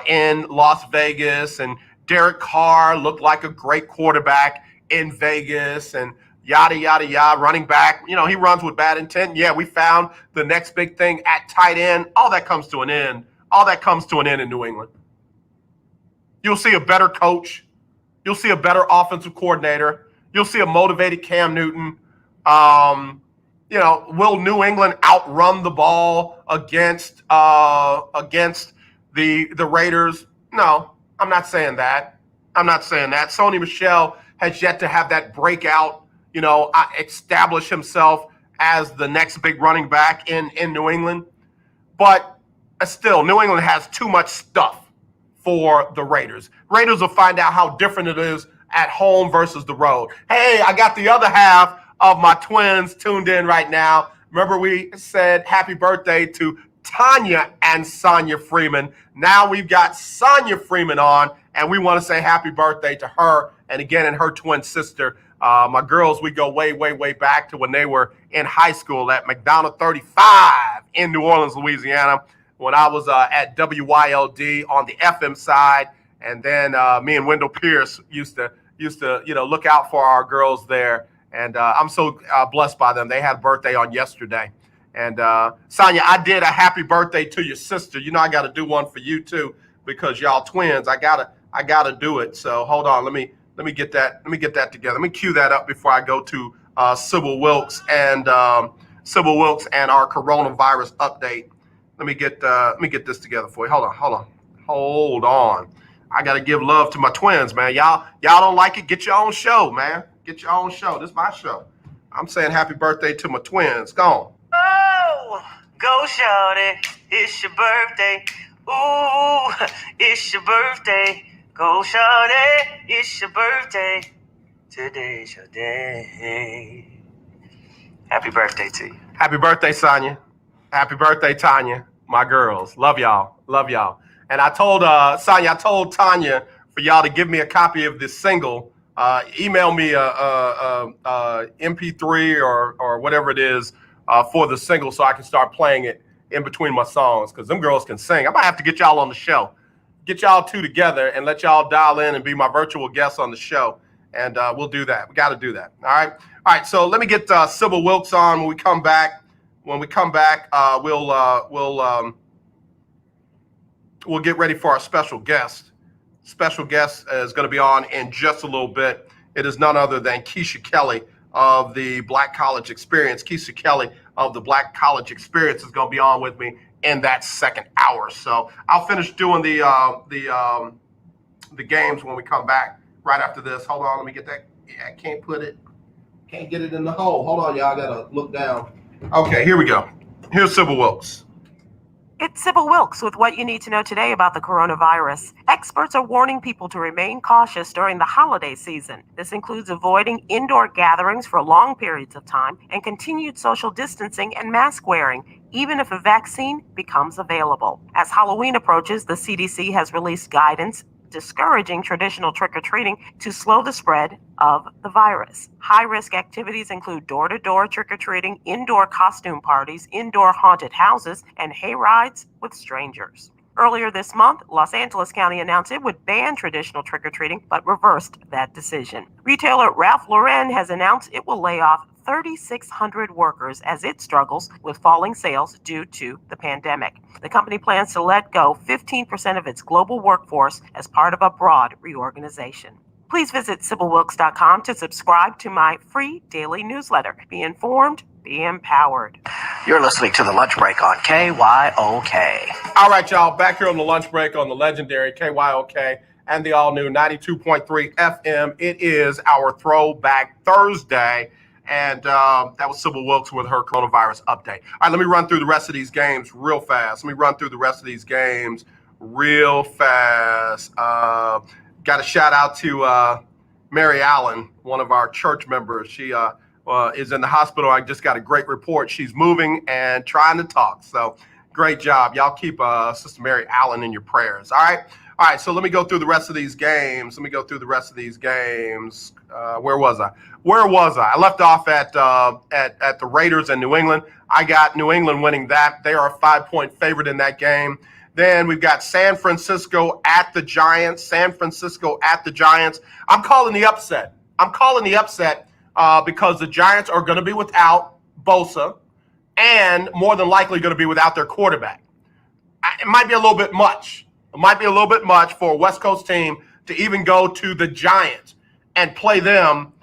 in Las Vegas, and Derek Carr looked like a great quarterback in Vegas, and yada yada yada. Running back, he runs with bad intent. Yeah, we found the next big thing at tight end. All that comes to an end. In New England. You'll see a better coach. You'll see a better offensive coordinator. You'll see a motivated Cam Newton. Will New England outrun the ball against the Raiders? No, I'm not saying that. Sony Michel has yet to have that breakout, establish himself as the next big running back in New England. But still, New England has too much stuff for the Raiders. Raiders will find out how different it is at home versus the road. Hey, I got the other half of my twins tuned in right now. Remember, we said happy birthday to Tanya and Sonia Freeman. Now we've got Sonia Freeman on, and we want to say happy birthday to her, and again, and her twin sister. My girls, we go way, way, way back to when they were in high school at McDonald 35 in New Orleans, Louisiana, when I was at WYLD on the FM side, and then me and Wendell Pierce used to look out for our girls there. And I'm so blessed by them. They had a birthday on yesterday. And Sonia, I did a happy birthday to your sister. I got to do one for you too, because y'all twins. I gotta do it. So hold on. Let me get that together. Let me cue that up before I go to Sybil Wilkes and our coronavirus update. Let me get this together for you. Hold on. I got to give love to my twins, man. Y'all don't like it? Get your own show, man. Get your own show. This is my show. I'm saying happy birthday to my twins. Go on. Oh, go shorty, it's your birthday. Ooh, it's your birthday. Go shorty, it's your birthday. Today's your day. Happy birthday to you. Happy birthday, Sonia. Happy birthday, Tanya. My girls. Love y'all. And I told Sonia, I told Tanya for y'all to give me a copy of this single. Email me a MP3 or whatever it is for the single so I can start playing it in between my songs, because them girls can sing. I might have to get y'all on the show, get y'all two together and let y'all dial in and be my virtual guests on the show. And we'll do that. We got to do that. All right. So let me get Sybil Wilkes on when we come back. We'll get ready for our special guest. Special guest is going to be on in just a little bit. It is none other than Keisha Kelley of the Black College Experience. Keisha Kelley of the Black College Experience is going to be on with me in that second hour. So I'll finish doing the games when we come back right after this. Hold on, let me get that. Yeah, I can't get it in the hole. Hold on, y'all. I got to look down. Okay, here we go. Here's Sybil Wilkes. It's Sybil Wilkes with what you need to know today about the coronavirus. Experts are warning people to remain cautious during the holiday season. This includes avoiding indoor gatherings for long periods of time and continued social distancing and mask wearing, even if a vaccine becomes available. As Halloween approaches, the CDC has released guidance discouraging traditional trick-or-treating to slow the spread of the virus. High-risk activities include door-to-door trick-or-treating, indoor costume parties, indoor haunted houses, and hayrides with strangers. Earlier this month, Los Angeles County announced it would ban traditional trick-or-treating, but reversed that decision. Retailer Ralph Lauren has announced it will lay off 3,600 workers as it struggles with falling sales due to the pandemic. The company plans to let go 15% of its global workforce as part of a broad reorganization. Please visit SybilWilkes.com to subscribe to my free daily newsletter. Be informed, be empowered. You're listening to The Lunch Break on KYOK. All right, y'all, back here on the lunch break on the legendary KYOK and the all-new 92.3 FM. It is our Throwback Thursday. And that was Sybil Wilkes with her coronavirus update. All right, let me run through the rest of these games real fast. Got a shout out to Mary Allen, one of our church members. She is in the hospital. I just got a great report. She's moving and trying to talk. So Great job. Y'all keep Sister Mary Allen in your prayers. All right. All right. So let me go through the rest of these games. Where was I? I left off at the Raiders and New England. I got New England winning that. They are a 5-point favorite in that game. Then we've got San Francisco at the Giants. I'm calling the upset. Because the Giants are going to be without Bosa and more than likely going to be without their quarterback. It might be a little bit much. For a West Coast team to even go to the Giants and play them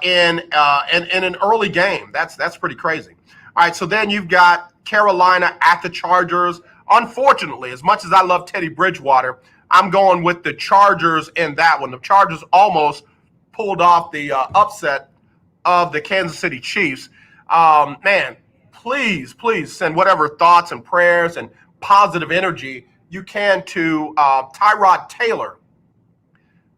in an early game. That's pretty crazy. All right, so then you've got Carolina at the Chargers. Unfortunately, as much as I love Teddy Bridgewater, I'm going with the Chargers in that one. The Chargers almost pulled off the upset of the Kansas City Chiefs. Man, please send whatever thoughts and prayers and positive energy you can to Tyrod Taylor.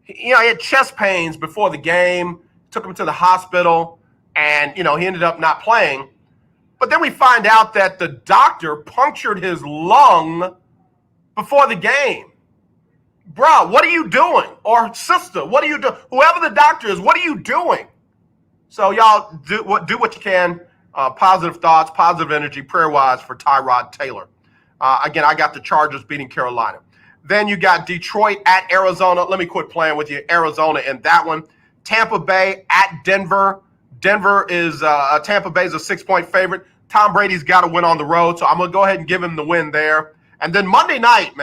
He had chest pains before the game, took him to the hospital, and, he ended up not playing. But then we find out that the doctor punctured his lung before the game. Bruh, what are you doing? Or sister, what are you doing? Whoever the doctor is, what are you doing? So y'all do what you can. Positive thoughts, positive energy, prayer-wise for Tyrod Taylor. Again, I got the Chargers beating Carolina. Then you got Detroit at Arizona. Let me quit playing with you. Arizona in that one. Tampa Bay at Denver. Tampa Bay is a 6-point favorite. Tom Brady's got to win on the road, so I'm going to go ahead and give him the win there. And then Monday night,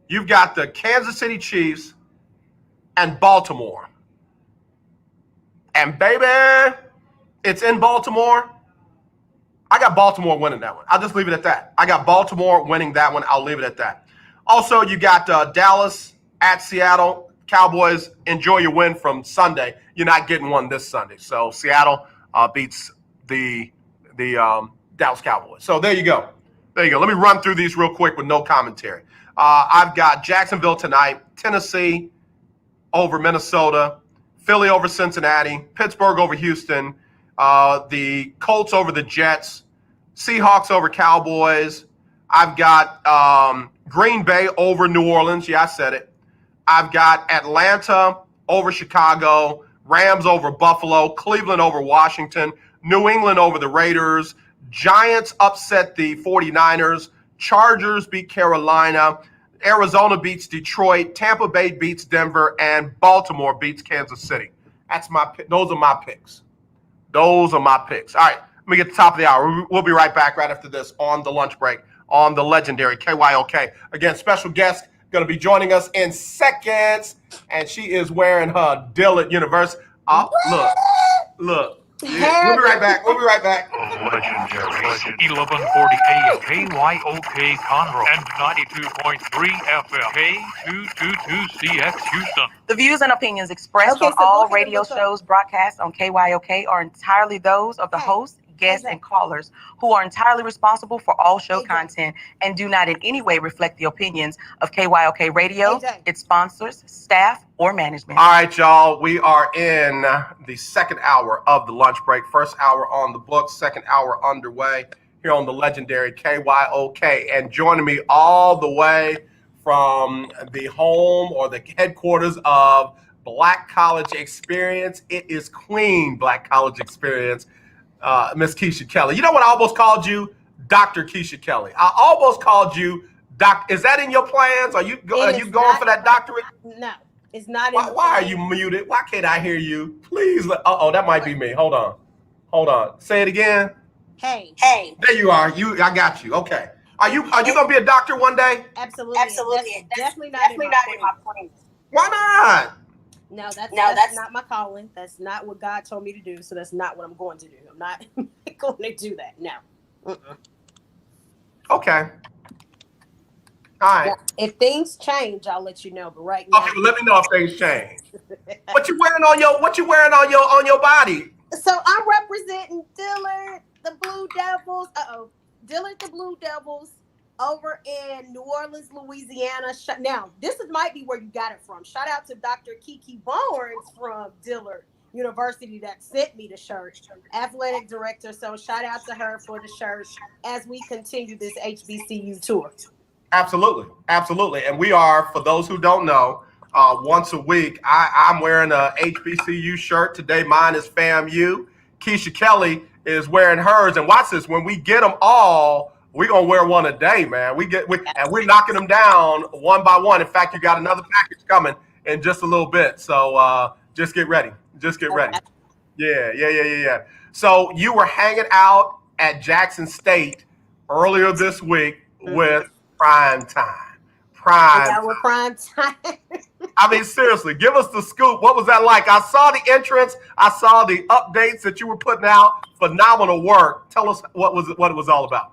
you've got the Kansas City Chiefs and Baltimore. And baby, it's in Baltimore. I got Baltimore winning that one. I'll just leave it at that. I got Baltimore winning that one. I'll leave it at that. Also, you got Dallas at Seattle. Cowboys, enjoy your win from Sunday. You're not getting one this Sunday. So Seattle beats the Dallas Cowboys. So there you go. Let me run through these real quick with no commentary. I've got Jacksonville tonight, Tennessee over Minnesota, Philly over Cincinnati, Pittsburgh over Houston, the Colts over the Jets, Seahawks over Cowboys. I've got Green Bay over New Orleans. Yeah, I said it. I've got Atlanta over Chicago, Rams over Buffalo, Cleveland over Washington, New England over the Raiders, Giants upset the 49ers, Chargers beat Carolina, Arizona beats Detroit, Tampa Bay beats Denver, and Baltimore beats Kansas City. Those are my picks. All right, let me get to the top of the hour. We'll be right back right after this on the lunch break on the legendary KYOK. Again, special guest going to be joining us in seconds, and she is wearing her Dillard University. Oh, look. Yeah, we'll be right back. Legendary 1140 AM KYOK Conroe and 92.3 FM K222CX Houston. The views and opinions expressed on all radio shows broadcast on KYOK are entirely those of the host, guests, and callers who are entirely responsible for all show content and do not in any way reflect the opinions of KYOK Radio, its sponsors, staff, or management. All right, y'all. We are in the second hour of the lunch break. First hour on the books, second hour underway here on the legendary KYOK. And joining me all the way from the home or the headquarters of Black College Experience, it is Queen Black College Experience, Miss Keisha Kelley. You know what I almost called you? Dr. Keisha Kelley. I almost called you Doc. Is that in your plans? Are you going for that doctorate? No, it's not. Why are you muted? Why can't I hear you? Please. That might be me. Hold on. Say it again. Hey. There you are. I got you. Okay. Are you gonna be a doctor one day? Absolutely. That's definitely not in my plans. Why not? No, that's not my calling. That's not what God told me to do. So that's not what I'm going to do. I'm not going to do that. No. Okay. All right. If things change, I'll let you know. But right now, okay, let me know if things change. What you wearing on your body? So I'm representing Dillard, the Blue Devils. Dillard, the Blue Devils, over in New Orleans, Louisiana. Now, might be where you got it from. Shout out to Dr. Kiki Barnes from Dillard University that sent me the shirt, athletic director. So shout out to her for the shirt as we continue this HBCU tour. Absolutely, absolutely. And we are, for those who don't know, once a week, I'm wearing a HBCU shirt today. Mine is FAMU. Keisha Kelley is wearing hers. And watch this: when we get them all, we're gonna wear one a day, man. And we're knocking them down one by one. In fact, you got another package coming in just a little bit. So just get ready. Just get ready. Yeah. So you were hanging out at Jackson State earlier this week with Prime Time. Prime. That was prime time. I mean, seriously, give us the scoop. What was that like? I saw the entrance. I saw the updates that you were putting out. Phenomenal work. Tell us what it was all about.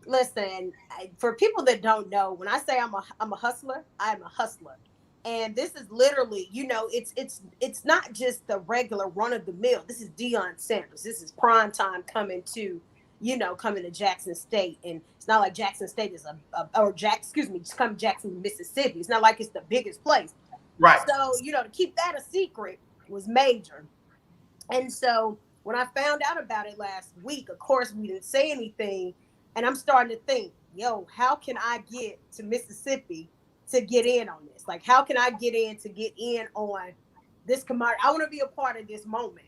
Listen, for people that don't know, when I say I'm a hustler, I'm a hustler. And this is literally, it's not just the regular run of the mill. This is Deion Sanders. This is prime time coming to Jackson State. And it's not like Jackson State is just come to Jackson, Mississippi. It's not like it's the biggest place. Right. So, to keep that a secret was major. And so when I found out about it last week, of course, we didn't say anything. And I'm starting to think, how can I get to Mississippi to get in on this? Like, how can I get in on this commodity? I want to be a part of this moment.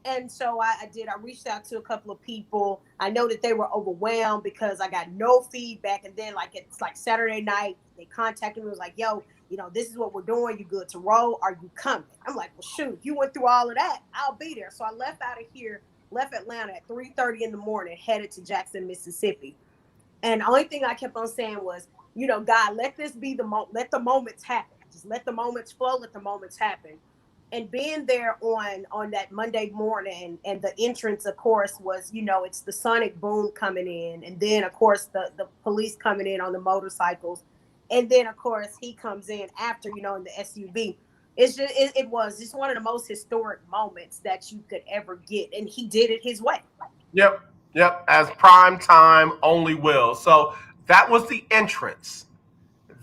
And so I did. I reached out to a couple of people. I know that they were overwhelmed because I got no feedback. And then it's like Saturday night, they contacted me. It was like, this is what we're doing. You good to roll? Are you coming? I'm like, well, shoot, if you went through all of that, I'll be there. So I left out of here, left Atlanta at 3:30 in the morning, headed to Jackson, Mississippi. And the only thing I kept on saying was, God, let this be let the moments happen. Just let the moments flow, let the moments happen. And being there on that Monday morning, and the entrance, of course, was, it's the sonic boom coming in. And then, of course, the police coming in on the motorcycles. And then, of course, he comes in after, in the SUV. It's just, it was just one of the most historic moments that you could ever get. And he did it his way. Yep. As prime time only will. So that was the entrance.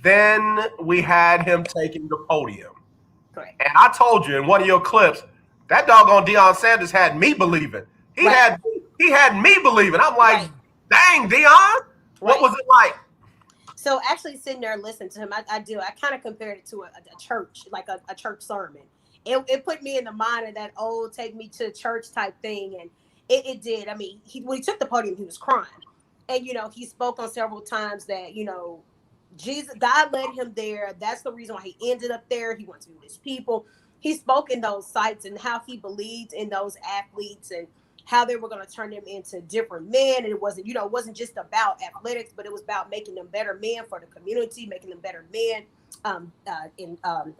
Then we had him taking the podium. Correct. And I told you in one of your clips, that doggone Deion Sanders had me believing. He had me believing. I'm like, dang, Deion, what was it like? So actually sitting there and listening to him, I kind of compared it to a church, like a church sermon. It put me in the mind of that old take me to church type thing. And it did. I mean, when he took the podium, he was crying. And, he spoke on several times that, Jesus, God led him there. That's the reason why he ended up there. He wants to be with his people. He spoke in those sites and how he believed in those athletes and how they were going to turn them into different men. And it wasn't just about athletics, but it was about making them better men for the community, making them better men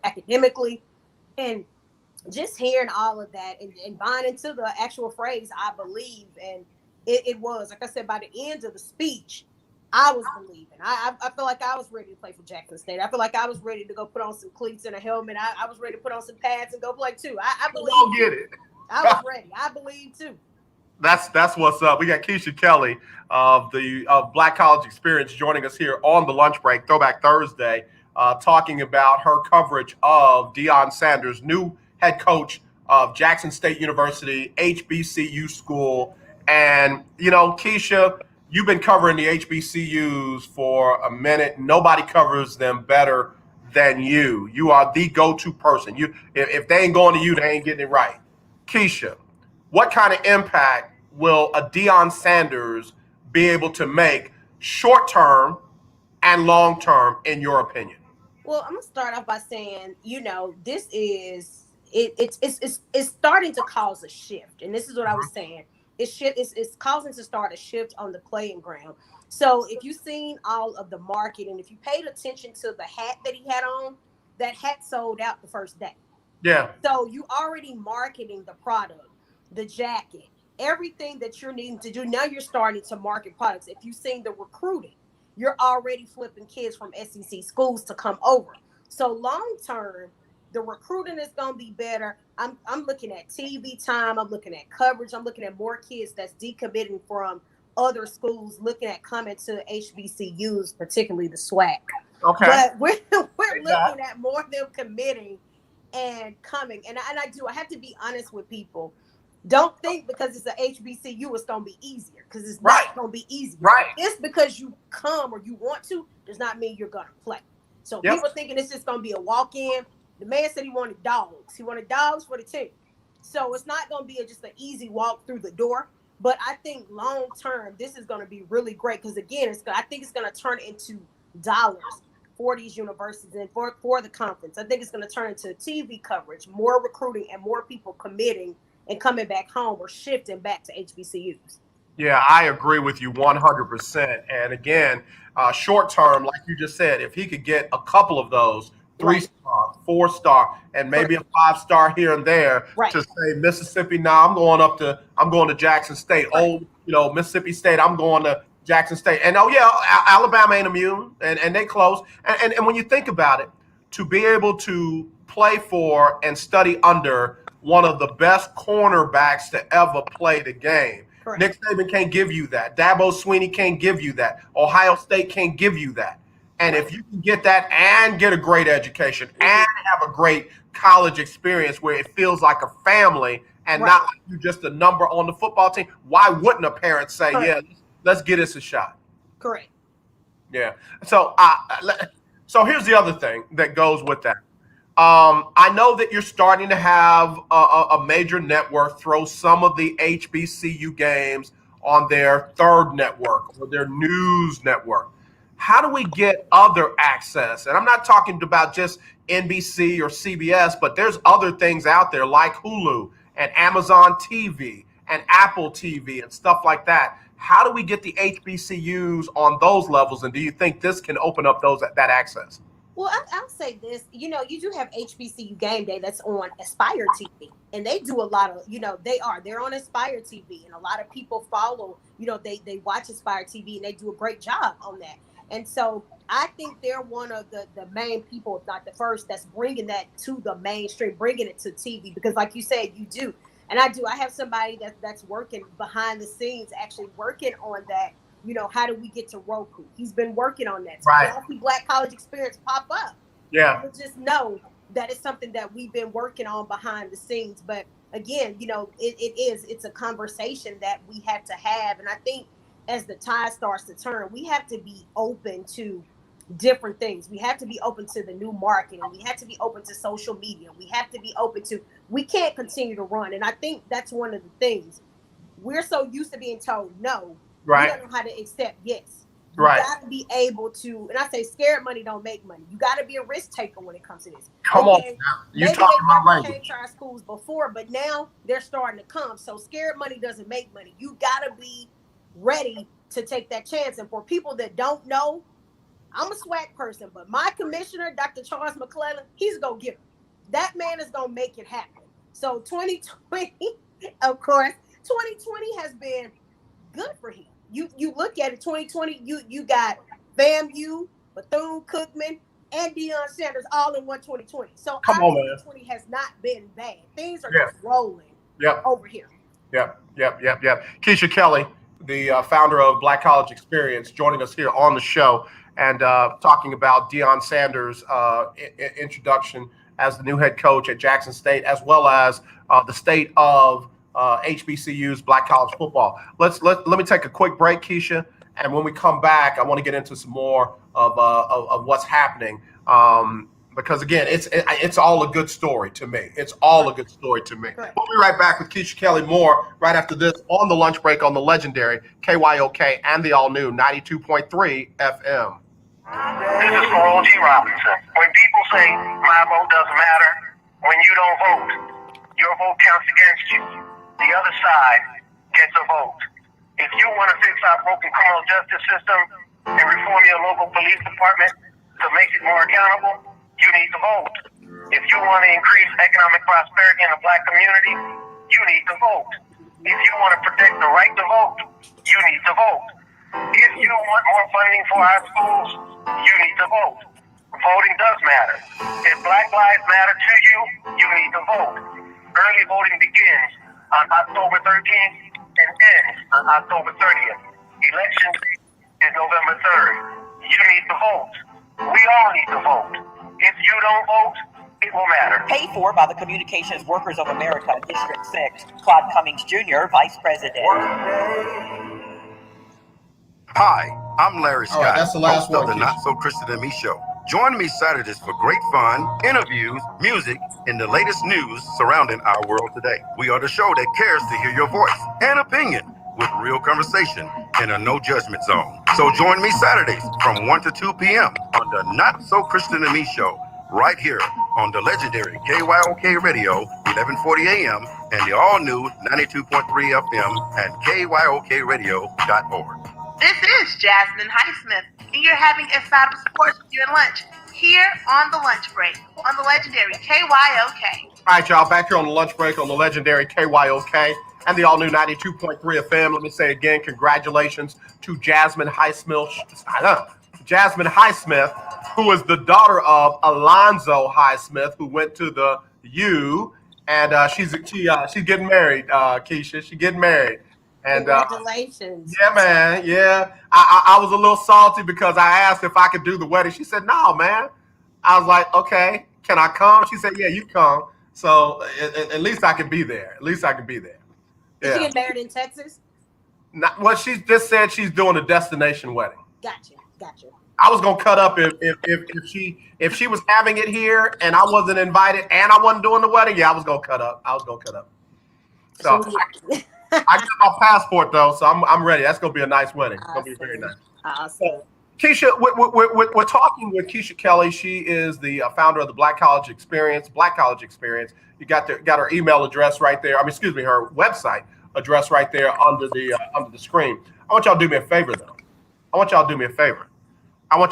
academically. And just hearing all of that and buying into the actual phrase, I believe. And it was, like I said, by the end of the speech, I was believing. I feel like I was ready to play for Jackson State. I feel like I was ready to go put on some cleats and a helmet. I was ready to put on some pads and go play too. I believe. Don't get it. I was ready. I believe too. That's what's up. We got Keisha Kelley of the Black College Experience joining us here on the lunch break, Throwback Thursday, talking about her coverage of Deion Sanders, new head coach of Jackson State University, HBCU school. And, Keisha, you've been covering the HBCUs for a minute. Nobody covers them better than you. You are the go-to person. If they ain't going to you, they ain't getting it right. Keisha, what kind of impact will a Deion Sanders be able to make short-term and long-term, in your opinion? Well, I'm gonna start off by saying, this is it's starting to cause a shift, and this is what I was saying. It's causing to start a shift on the playing ground. So if you've seen all of the marketing, if you paid attention to the hat that he had on, that hat sold out the first day. Yeah. So you already marketing the product, the jacket, everything that you're needing to do. Now you're starting to market products. If you've seen the recruiting, you're already flipping kids from SEC schools to come over. So long term, the recruiting is going to be better. I'm looking at TV time. I'm looking at coverage. I'm looking at more kids that's decommitting from other schools, looking at coming to HBCUs, particularly the SWAC. Okay. But we're looking at more of them committing and coming. And I have to be honest with people. Don't think because it's a HBCU it's gonna be easier, because it's not gonna be easier. Just because you come or you want to does not mean you're gonna play. So people thinking it's just gonna be a walk-in. The man said he wanted dogs. He wanted dogs for the team. So it's not gonna be just an easy walk through the door. But I think long term, this is gonna be really great, because again, I think it's gonna turn into dollars for these universities and for the conference. I think it's gonna turn into TV coverage, more recruiting, and more people committing and coming back home or shifting back to HBCUs. Yeah, I agree with you 100%. And again, short term, like you just said, if he could get a couple of those 3-star, 4-star, and maybe a 5-star here and there to say Mississippi, I'm going to Jackson State. Mississippi State, I'm going to Jackson State. And Alabama ain't immune, and they close. And when you think about it, to be able to play for and study under one of the best cornerbacks to ever play the game. Correct. Nick Saban can't give you that. Dabo Swinney can't give you that. Ohio State can't give you that. And if you can get that and get a great education and have a great college experience where it feels like a family and not like you just a number on the football team, why wouldn't a parent say, let's get us a shot? Correct. Yeah. So here's the other thing that goes with that. I know that you're starting to have a major network throw some of the HBCU games on their third network or their news network. How do we get other access? And I'm not talking about just NBC or CBS, but there's other things out there like Hulu and Amazon TV and Apple TV and stuff like that. How do we get the HBCUs on those levels? And do you think this can open up that access? Well, I'll say this. You do have HBCU Game Day that's on Aspire TV, and they do a lot of, they're on Aspire TV, and a lot of people follow, they watch Aspire TV, and they do a great job on that. And so I think they're one of the main people, if not the first, that's bringing that to the mainstream, bringing it to TV, because like you said, you do. And I do. I have somebody that's working behind the scenes, actually working on that. How do we get to Roku? He's been working on that. So y'all see Black College Experience pop up. Yeah. You just know that it's something that we've been working on behind the scenes. But again, it's a conversation that we have to have. And I think as the tide starts to turn, we have to be open to different things. We have to be open to the new marketing. We have to be open to social media. We have to be open to, we can't continue to run. And I think that's one of the things. We're so used to being told no. Right. You don't know how to accept yes. You got to be able to, and I say scared money don't make money. You got to be a risk taker when it comes to this. Come on. You talking about language. Maybe they never came to our schools before, but now they're starting to come. So scared money doesn't make money. You got to be ready to take that chance. And for people that don't know, I'm a swag person, but my commissioner, Dr. Charles McClellan, he's a go-getter. That man is going to make it happen. So 2020, of course, 2020 has been good for him. You look at it, 2020, you got FAMU, Bethune-Cookman, and Deion Sanders all in one 2020. So 2020 has not been bad. Things are just rolling over here. Yep. Keisha Kelley, the founder of Black College Experience, joining us here on the show and talking about Deion Sanders' introduction as the new head coach at Jackson State, as well as the state of HBCU's Black college football. Let me take a quick break, Keisha, and when we come back, I want to get into some more of what's happening. Because again, it's all a good story to me. It's all a good story to me. Right. We'll be right back with Keisha Kelley more right after this on the lunch break on the legendary KYOK and the all new 92.3 FM. This is for O.G. Robinson. When people say my vote doesn't matter, when you don't vote, your vote counts against you. The other side gets a vote. If you want to fix our broken criminal justice system and reform your local police department to make it more accountable, you need to vote. If you want to increase economic prosperity in the Black community, you need to vote. If you want to protect the right to vote, you need to vote. If you want more funding for our schools, you need to vote. Voting does matter. If Black lives matter to you, you need to vote. Early voting begins on October 13th and ends on October 30th. Election is November 3rd. You need to vote. We all need to vote. If you don't vote, it will matter. Paid for by the Communications Workers of America, District 6. Claude Cummings Jr., Vice President. Hi, I'm Larry All right, Scott, that's the last host of one, the Keisha. Not So Christian and Me Show. Join me Saturdays for great fun, interviews, music, and the latest news surrounding our world today. We are the show that cares to hear your voice and opinion with real conversation in a no judgment zone. So join me Saturdays from 1 to 2 p.m. on the Not So Christian and Me Show, right here on the legendary KYOK Radio, 1140 a.m. and the all-new 92.3 FM and KYOKradio.org. This is Jasmine Highsmith, and you're having Inside of Sports with your lunch here on the lunch break on the legendary KYOK. All right, y'all, back here on the lunch break on the legendary KYOK and the all-new 92.3 FM. Let me say again, congratulations to Jasmine Highsmith, who is the daughter of Alonzo Highsmith, who went to the U, and she's getting married, Keisha. She's getting married. And congratulations. Yeah, man. Yeah. I was a little salty because I asked if I could do the wedding. She said, no, man. I was like, okay, can I come? She said, yeah, you come. So at least I can be there. At least I can be there. Did she get married in Texas? Well, she just said she's doing a destination wedding. Gotcha. I was gonna cut up if she was having it here and I wasn't invited and I wasn't doing the wedding. Yeah, I was gonna cut up. So I got my passport though, so I'm ready. That's gonna be a nice wedding. It's gonna be very nice. Awesome. Keisha, we're talking with Keisha Kelley. She is the founder of the Black College Experience. You got her email address right there. Her website address right there under the screen. I want y'all to do me a favor though. I want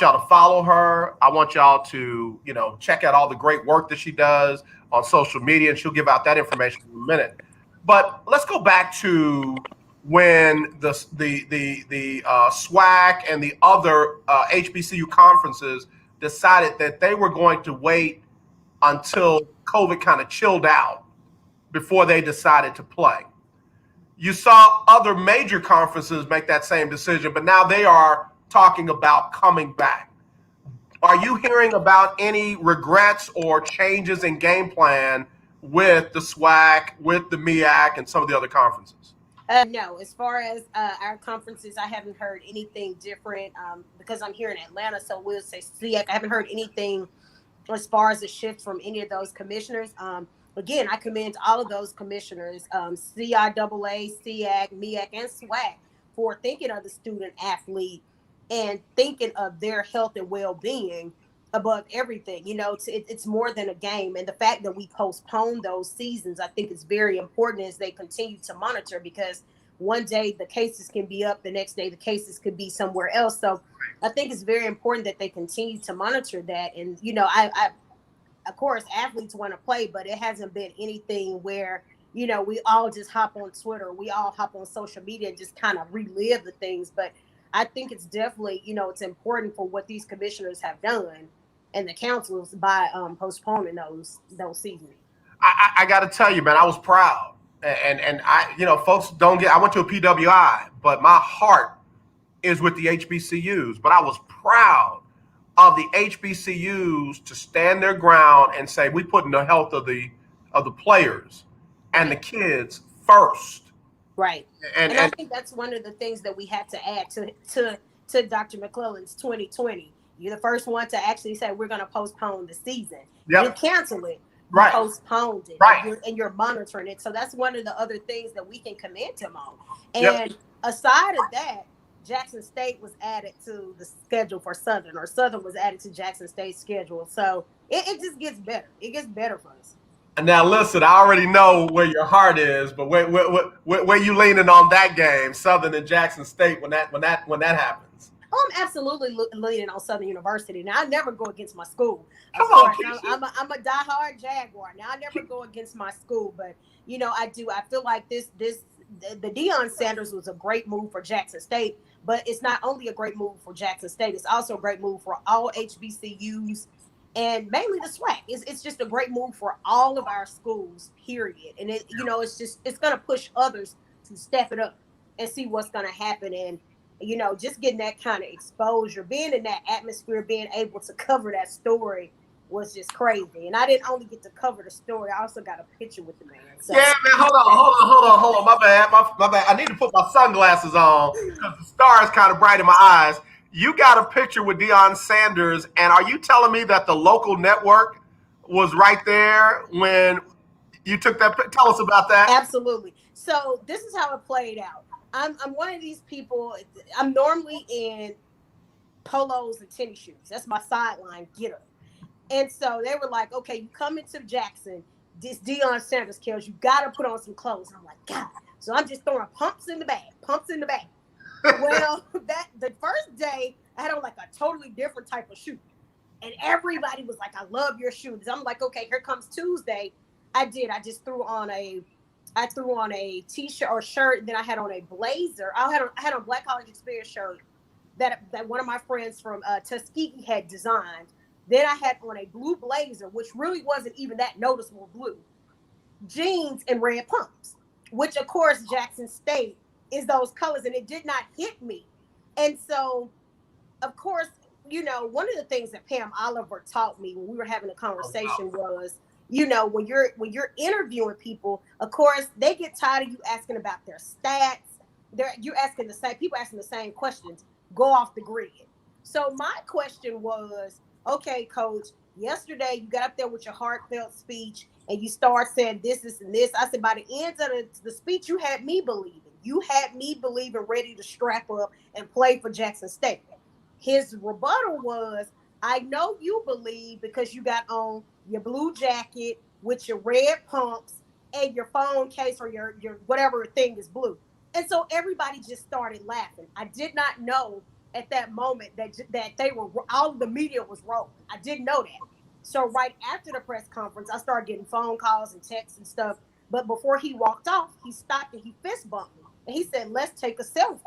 y'all to follow her. I want y'all to, check out all the great work that she does on social media, and she'll give out that information in a minute. But let's go back to when the SWAC and the other HBCU conferences decided that they were going to wait until COVID kind of chilled out before they decided to play. You saw other major conferences make that same decision, but now they are talking about coming back. Are you hearing about any regrets or changes in game plan with the SWAC, with the MEAC, and some of the other conferences? No, as far as our conferences, I haven't heard anything different because I'm here in Atlanta, so we'll say SEAC. I haven't heard anything as far as a shift from any of those commissioners. Again, I commend all of those commissioners, CIAA, SEAC, MEAC, and SWAC, for thinking of the student athlete and thinking of their health and well-being above everything. It's more than a game. And the fact that we postpone those seasons, I think is very important as they continue to monitor, because one day the cases can be up, the next day the cases could be somewhere else. So I think it's very important that they continue to monitor that. And, I of course, athletes want to play, but it hasn't been anything where, we all just hop on Twitter, we all hop on social media and just kind of relive the things. But I think it's definitely, it's important for what these commissioners have done and the councils by postponing those seasons. I got to tell you, man, I was proud. And I, folks don't get, I went to a PWI, but my heart is with the HBCUs. But I was proud of the HBCUs to stand their ground and say, we putting the health of the players and the kids first. Right. And I think that's one of the things that we had to add to Dr. McClellan's 2020. You're the first one to actually say we're going to postpone the season. Yep. You cancel it. You Right. postponed it. Right. And you're monitoring it. So that's one of the other things that we can commend him on. And Yep. aside of that, Jackson State was added to the schedule for Southern, or Southern was added to Jackson State's schedule. So it just gets better. It gets better for us. And now, listen, I already know where your heart is, but where you leaning on that game, Southern and Jackson State, when that happens? Oh, I'm absolutely leaning on Southern University. Now, I never go against my school. Come on, Keisha. I'm a diehard Jaguar. Now, I never go against my school, but I do. I feel like the Deion Sanders was a great move for Jackson State, but it's not only a great move for Jackson State, it's also a great move for all HBCUs and mainly the SWAC. It's just a great move for all of our schools, period. And it's going to push others to step it up and see what's going to happen. And, just getting that kind of exposure, being in that atmosphere, being able to cover that story was just crazy. And I didn't only get to cover the story, I also got a picture with the man. So. Yeah, man, hold on. My bad. My bad. I need to put my sunglasses on because the stars kind of bright in my eyes. You got a picture with Deion Sanders, and are you telling me that the local network was right there when you took that? Tell us about that. Absolutely. So this is how it played out. I'm one of these people. I'm normally in polos and tennis shoes. That's my sideline getup. And so they were like, okay, you come into Jackson, this Deion Sanders kills, you got to put on some clothes. And I'm like, God. So I'm just throwing pumps in the bag. Well, the first day, I had on like a totally different type of shoe. And everybody was like, I love your shoes. I'm like, okay, here comes Tuesday. I just threw on a t-shirt or shirt, and then I had on a blazer. I had on Black College Experience shirt that one of my friends from Tuskegee had designed. Then I had on a blue blazer, which really wasn't even that noticeable blue, jeans and red pumps, which of course Jackson State is those colors, and it did not hit me. And so, of course, you know, one of the things that Pam Oliver taught me when we were having a conversation was, you know, when you're interviewing people, of course, they get tired of you asking about their stats. People asking the same questions. Go off the grid. So my question was, okay, coach, yesterday you got up there with your heartfelt speech and you start saying this, and this. I said, by the end of the speech, you had me believing. You had me believing, ready to strap up and play for Jackson State. His rebuttal was, I know you believe because you got on your blue jacket with your red pumps and your phone case or your whatever thing is blue. And so everybody just started laughing. I did not know at that moment that they were, all of the media was rolling. I didn't know that. So right after the press conference, I started getting phone calls and texts and stuff. But before he walked off, he stopped and he fist bumped me. And he said, let's take a selfie.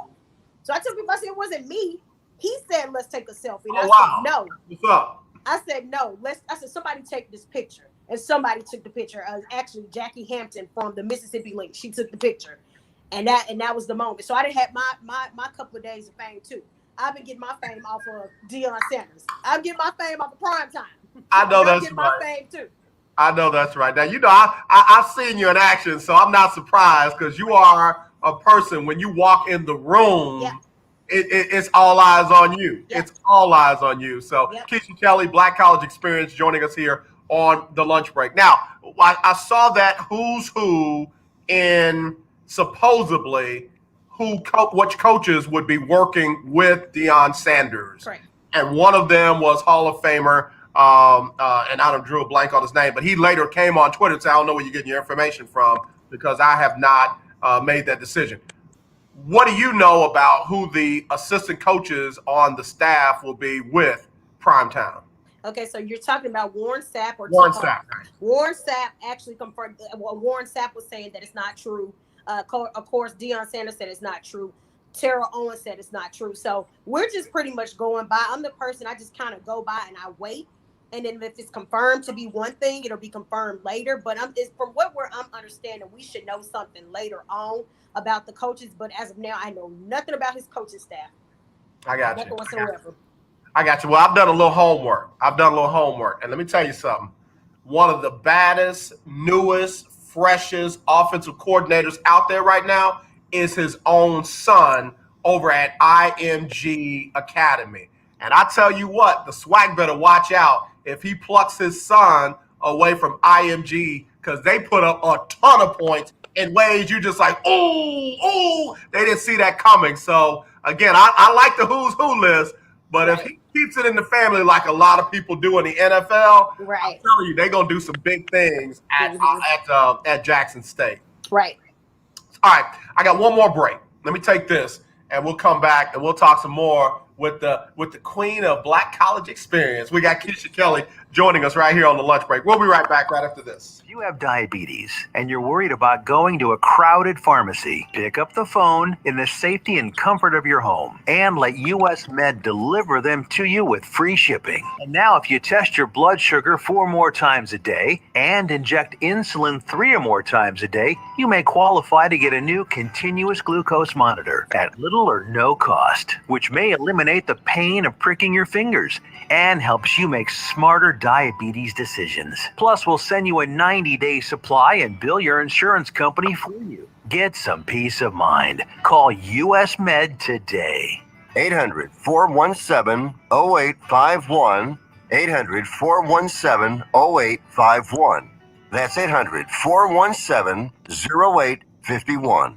So I told him, I said, it wasn't me. He said, let's take a selfie. And I said, no. What's up? I said, no. I said, somebody take this picture. And somebody took the picture. Actually, Jackie Hampton from the Mississippi Link. She took the picture. And that was the moment. So I done had my couple of days of fame too. I've been getting my fame off of Deion Sanders. I'm getting my fame off of prime time. I know that's right. my fame too. I know that's right. Now, you know, I've seen you in action, so I'm not surprised because you are a person, when you walk in the room, it's all eyes on you. Yep. It's all eyes on you. So Keisha, Kelley, Black College Experience, joining us here on the lunch break. Now, I saw that who's who in supposedly which coaches would be working with Deion Sanders. Correct. And one of them was Hall of Famer, and I drew a blank on his name, but he later came on Twitter and said, I don't know where you're getting your information from because I have not made that decision. What do you know about who the assistant coaches on the staff will be with Primetime? Okay, so you're talking about Warren Sapp or Warren Sapp. Warren Sapp actually confirmed. Warren Sapp was saying that it's not true. Of course, Deion Sanders said it's not true. Tara Owens said it's not true. So we're just pretty much going by. I'm the person, I just kind of go by and I wait. And then if it's confirmed to be one thing, it'll be confirmed later. But from what I'm understanding, we should know something later on about the coaches. But as of now, I know nothing about his coaching staff. I got nothing you. whatsoever. I got you. Well, I've done a little homework. And let me tell you something. One of the baddest, newest, freshest offensive coordinators out there right now is his own son over at IMG Academy. And I tell you what, the swag better watch out if he plucks his son away from IMG, because they put up a ton of points in ways you just like, ooh, they didn't see that coming. So, again, I like the who's who list, but if he keeps it in the family like a lot of people do in the NFL, right. I'm telling you, they're going to do some big things at Jackson State. Right. All right, I got one more break. Let me take this, and we'll come back, and we'll talk some more with the queen of Black College Experience. We got Keisha Kelley joining us right here on the lunch break. We'll be right back right after this. If you have diabetes and you're worried about going to a crowded pharmacy, pick up the phone in the safety and comfort of your home and let US Med deliver them to you with free shipping. And now if you test your blood sugar 4 more times a day and inject insulin 3 or more times a day, you may qualify to get a new continuous glucose monitor at little or no cost, which may eliminate eliminate the pain of pricking your fingers and helps you make smarter diabetes decisions. Plus, we'll send you a 90-day supply and bill your insurance company for you. Get some peace of mind. Call US Med today. 800-417-0851. 800-417-0851. That's 800-417-0851.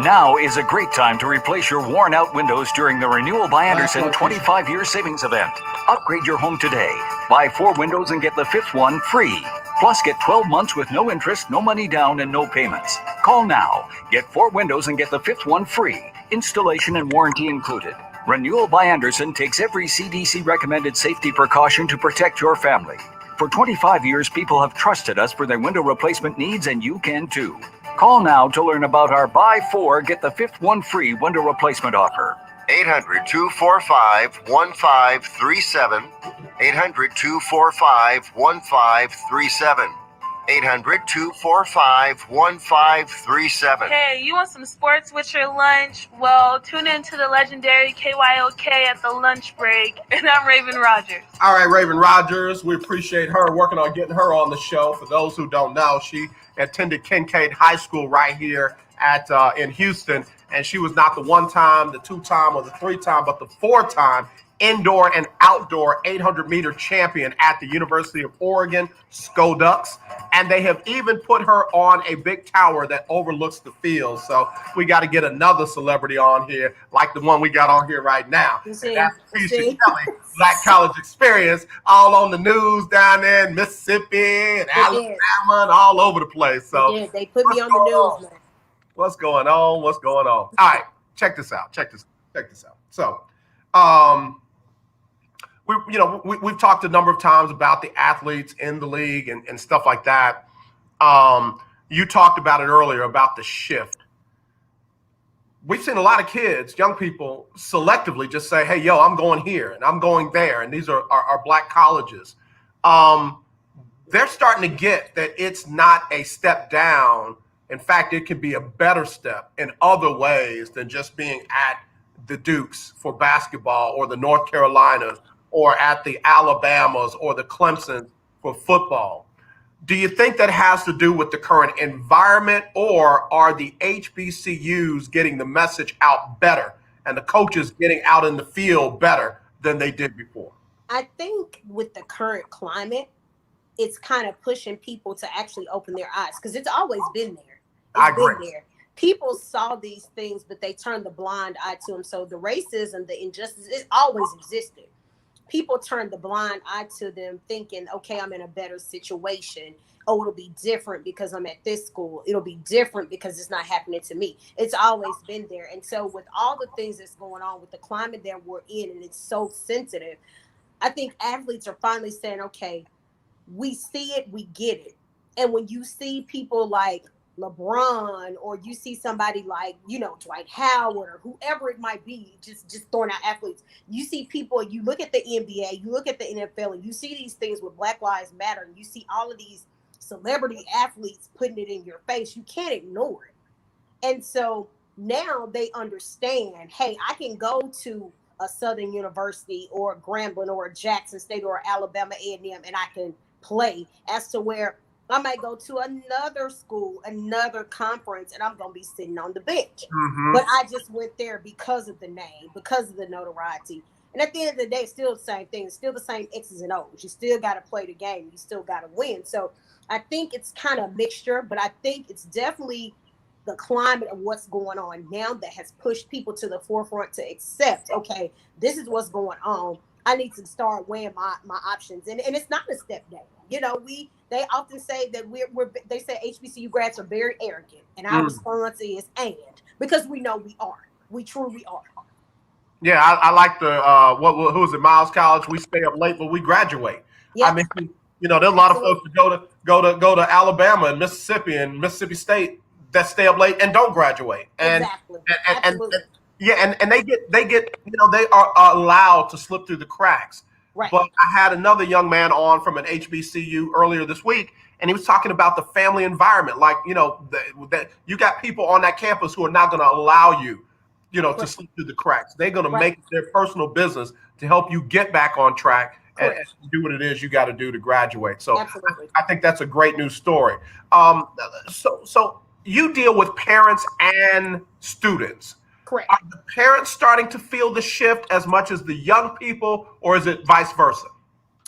Now is a great time to replace your worn-out windows during the Renewal by Anderson 25-year savings event. Upgrade your home today. Buy 4 windows and get the 5th one free. Plus, get 12 months with no interest, no money down, and no payments. Call now. Get 4 windows and get the 5th one free. Installation and warranty included. Renewal by Anderson takes every CDC-recommended safety precaution to protect your family. For 25 years, people have trusted us for their window replacement needs, and you can too. Call now to learn about our buy 4, get the 5th one free window replacement offer. 800-245-1537. 800-245-1537. 800-245-1537. Hey, you want some sports with your lunch? Well, tune in to the legendary KYOK at the lunch break. And I'm Raven Rogers. All right, Raven Rogers. We appreciate her working on getting her on the show. For those who don't know, she attended Kincaid High School right here in Houston, and she was not the 1-time, the 2-time, or the 3-time, but the 4-time indoor and outdoor 800-meter champion at the University of Oregon, Ducks. And they have even put her on a big tower that overlooks the field. So we got to get another celebrity on here, like the one we got on here right now. And that's Keisha Kelley, Black College Experience, all on the news down there in Mississippi and Alabama and all over the place. So they put me on the news, man. What's going on? What's going on? All right, check this out. So, we've talked a number of times about the athletes in the league and stuff like that. You talked about it earlier about the shift. We've seen a lot of kids, young people, selectively just say, hey, yo, I'm going here and I'm going there. And these are black colleges. They're starting to get that it's not a step down. In fact, it can be a better step in other ways than just being at the Dukes for basketball or the North Carolinas or at the Alabamas or the Clemsons for football. Do you think that has to do with the current environment, or are the HBCUs getting the message out better and the coaches getting out in the field better than they did before? I think with the current climate, it's kind of pushing people to actually open their eyes, because it's always been there. I agree. Been there. People saw these things, but they turned the blind eye to them. So the racism, the injustice, it always existed. People turned the blind eye to them thinking, okay, I'm in a better situation. Oh, it'll be different because I'm at this school. It'll be different because it's not happening to me. It's always been there. And so with all the things that's going on with the climate that we're in, and it's so sensitive, I think athletes are finally saying, okay, we see it, we get it. And when you see people like LeBron, or you see somebody like, Dwight Howard, or whoever it might be, just throwing out athletes, you see people, you look at the NBA, you look at the NFL, and you see these things with Black Lives Matter, and you see all of these celebrity athletes putting it in your face. You can't ignore it. And so now they understand, hey, I can go to a Southern University or a Grambling or a Jackson State or Alabama A&M, and I can play, as to where I might go to another school, another conference, and I'm going to be sitting on the bench. Mm-hmm. But I just went there because of the name, because of the notoriety. And at the end of the day, it's still the same thing. It's still the same X's and O's. You still got to play the game. You still got to win. So I think it's kind of a mixture, but I think it's definitely the climate of what's going on now that has pushed people to the forefront to accept, okay, this is what's going on. I need to start weighing my options. And it's not a step down. They often say that they say HBCU grads are very arrogant, and our response is because we know we are. We truly are. Yeah, I like the who is it? Miles College. We stay up late, but we graduate. Yep. I mean, there's a lot of folks that go to Alabama and Mississippi and Mississippi State that stay up late and don't graduate. And exactly. And they get they are allowed to slip through the cracks. Right. But I had another young man on from an HBCU earlier this week, and he was talking about the family environment. Like, that you got people on that campus who are not going to allow you to slip through the cracks. They're going to make it their personal business to help you get back on track and do what it is you got to do to graduate. So I think that's a great news story. So you deal with parents and students. Correct. Are the parents starting to feel the shift as much as the young people, or is it vice versa?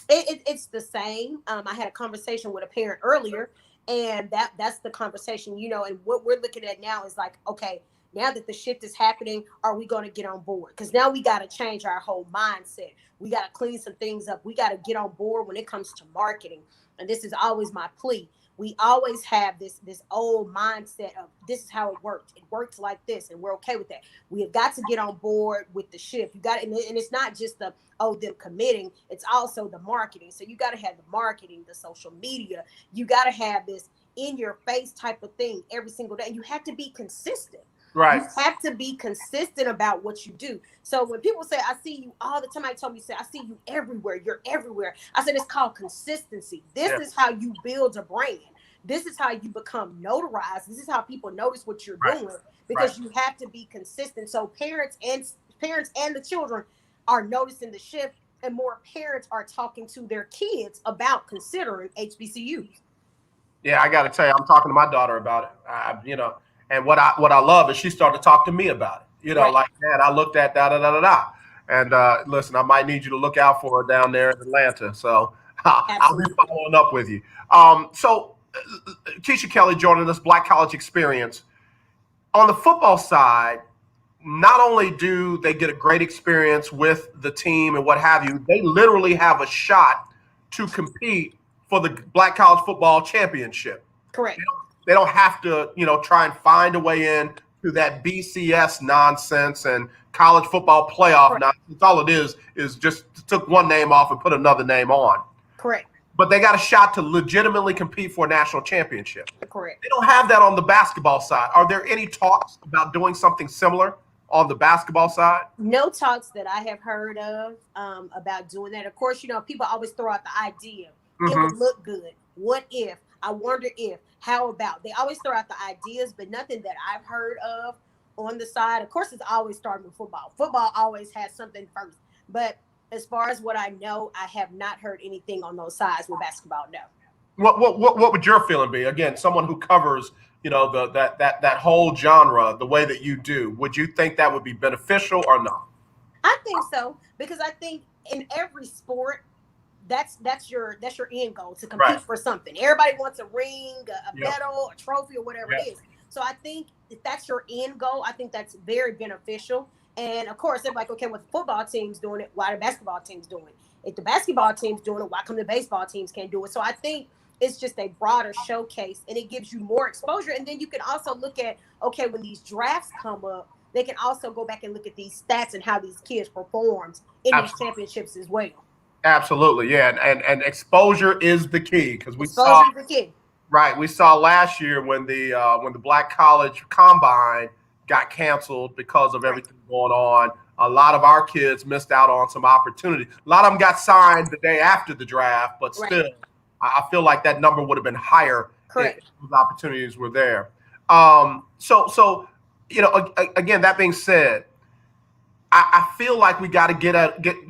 It's the same. I had a conversation with a parent earlier, and that's the conversation, and what we're looking at now is like, okay, now that the shift is happening, are we going to get on board? Because now we got to change our whole mindset. We got to clean some things up. We got to get on board when it comes to marketing. And this is always my plea. We always have this old mindset of this is how it worked. It works like this, and we're okay with that. We have got to get on board with the shift. You got, and it's not just them committing. It's also the marketing. So you got to have the marketing, the social media. You got to have this in your face type of thing every single day. You have to be consistent. Right. You have to be consistent about what you do. So when people say, I see you all the time, I told me, I see you everywhere. You're everywhere. I said, it's called consistency. This is how you build a brand. This is how you become notarized. This is how people notice what you're doing, because you have to be consistent. So parents and the children are noticing the shift, and more parents are talking to their kids about considering HBCUs. Yeah, I got to tell you, I'm talking to my daughter about it. And what I love is she started to talk to me about it. Like, Dad, I looked at da. And listen, I might need you to look out for her down there in Atlanta. So I'll be following up with you. So Keisha Kelley joining us, Black College Experience. On the football side, not only do they get a great experience with the team and what have you, they literally have a shot to compete for the Black College Football Championship. Correct. They don't have to, try and find a way in to that BCS nonsense and college football playoff nonsense. All it is just took one name off and put another name on. Correct. But they got a shot to legitimately compete for a national championship. Correct. They don't have that on the basketball side. Are there any talks about doing something similar on the basketball side? No talks that I have heard of about doing that. Of course, people always throw out the idea. It would look good. What if? I wonder if. How about? They always throw out the ideas, but nothing that I've heard of on the side. Of course, it's always starting with football. Football always has something first. But as far as what I know, I have not heard anything on those sides with basketball. No. What would your feeling be? Again, someone who covers that whole genre the way that you do. Would you think that would be beneficial or not? I think so, because I think in every sport, that's your end goal, to compete for something. Everybody wants a ring, a medal, a trophy, or whatever it is. So I think if that's your end goal, I think that's very beneficial. And of course, they're like, okay, well, the football team's doing it, why the basketball team's doing it? If the basketball team's doing it, why come the baseball teams can't do it? So I think it's just a broader showcase, and it gives you more exposure. And then you can also look at, okay, when these drafts come up, they can also go back and look at these stats and how these kids performed in these championships as well. Absolutely, yeah, and exposure is the key, because we saw last year when the Black College Combine got canceled because of everything going on. A lot of our kids missed out on some opportunity. A lot of them got signed the day after the draft, but still, I feel like that number would have been higher if those opportunities were there. So again, that being said, I feel like we got to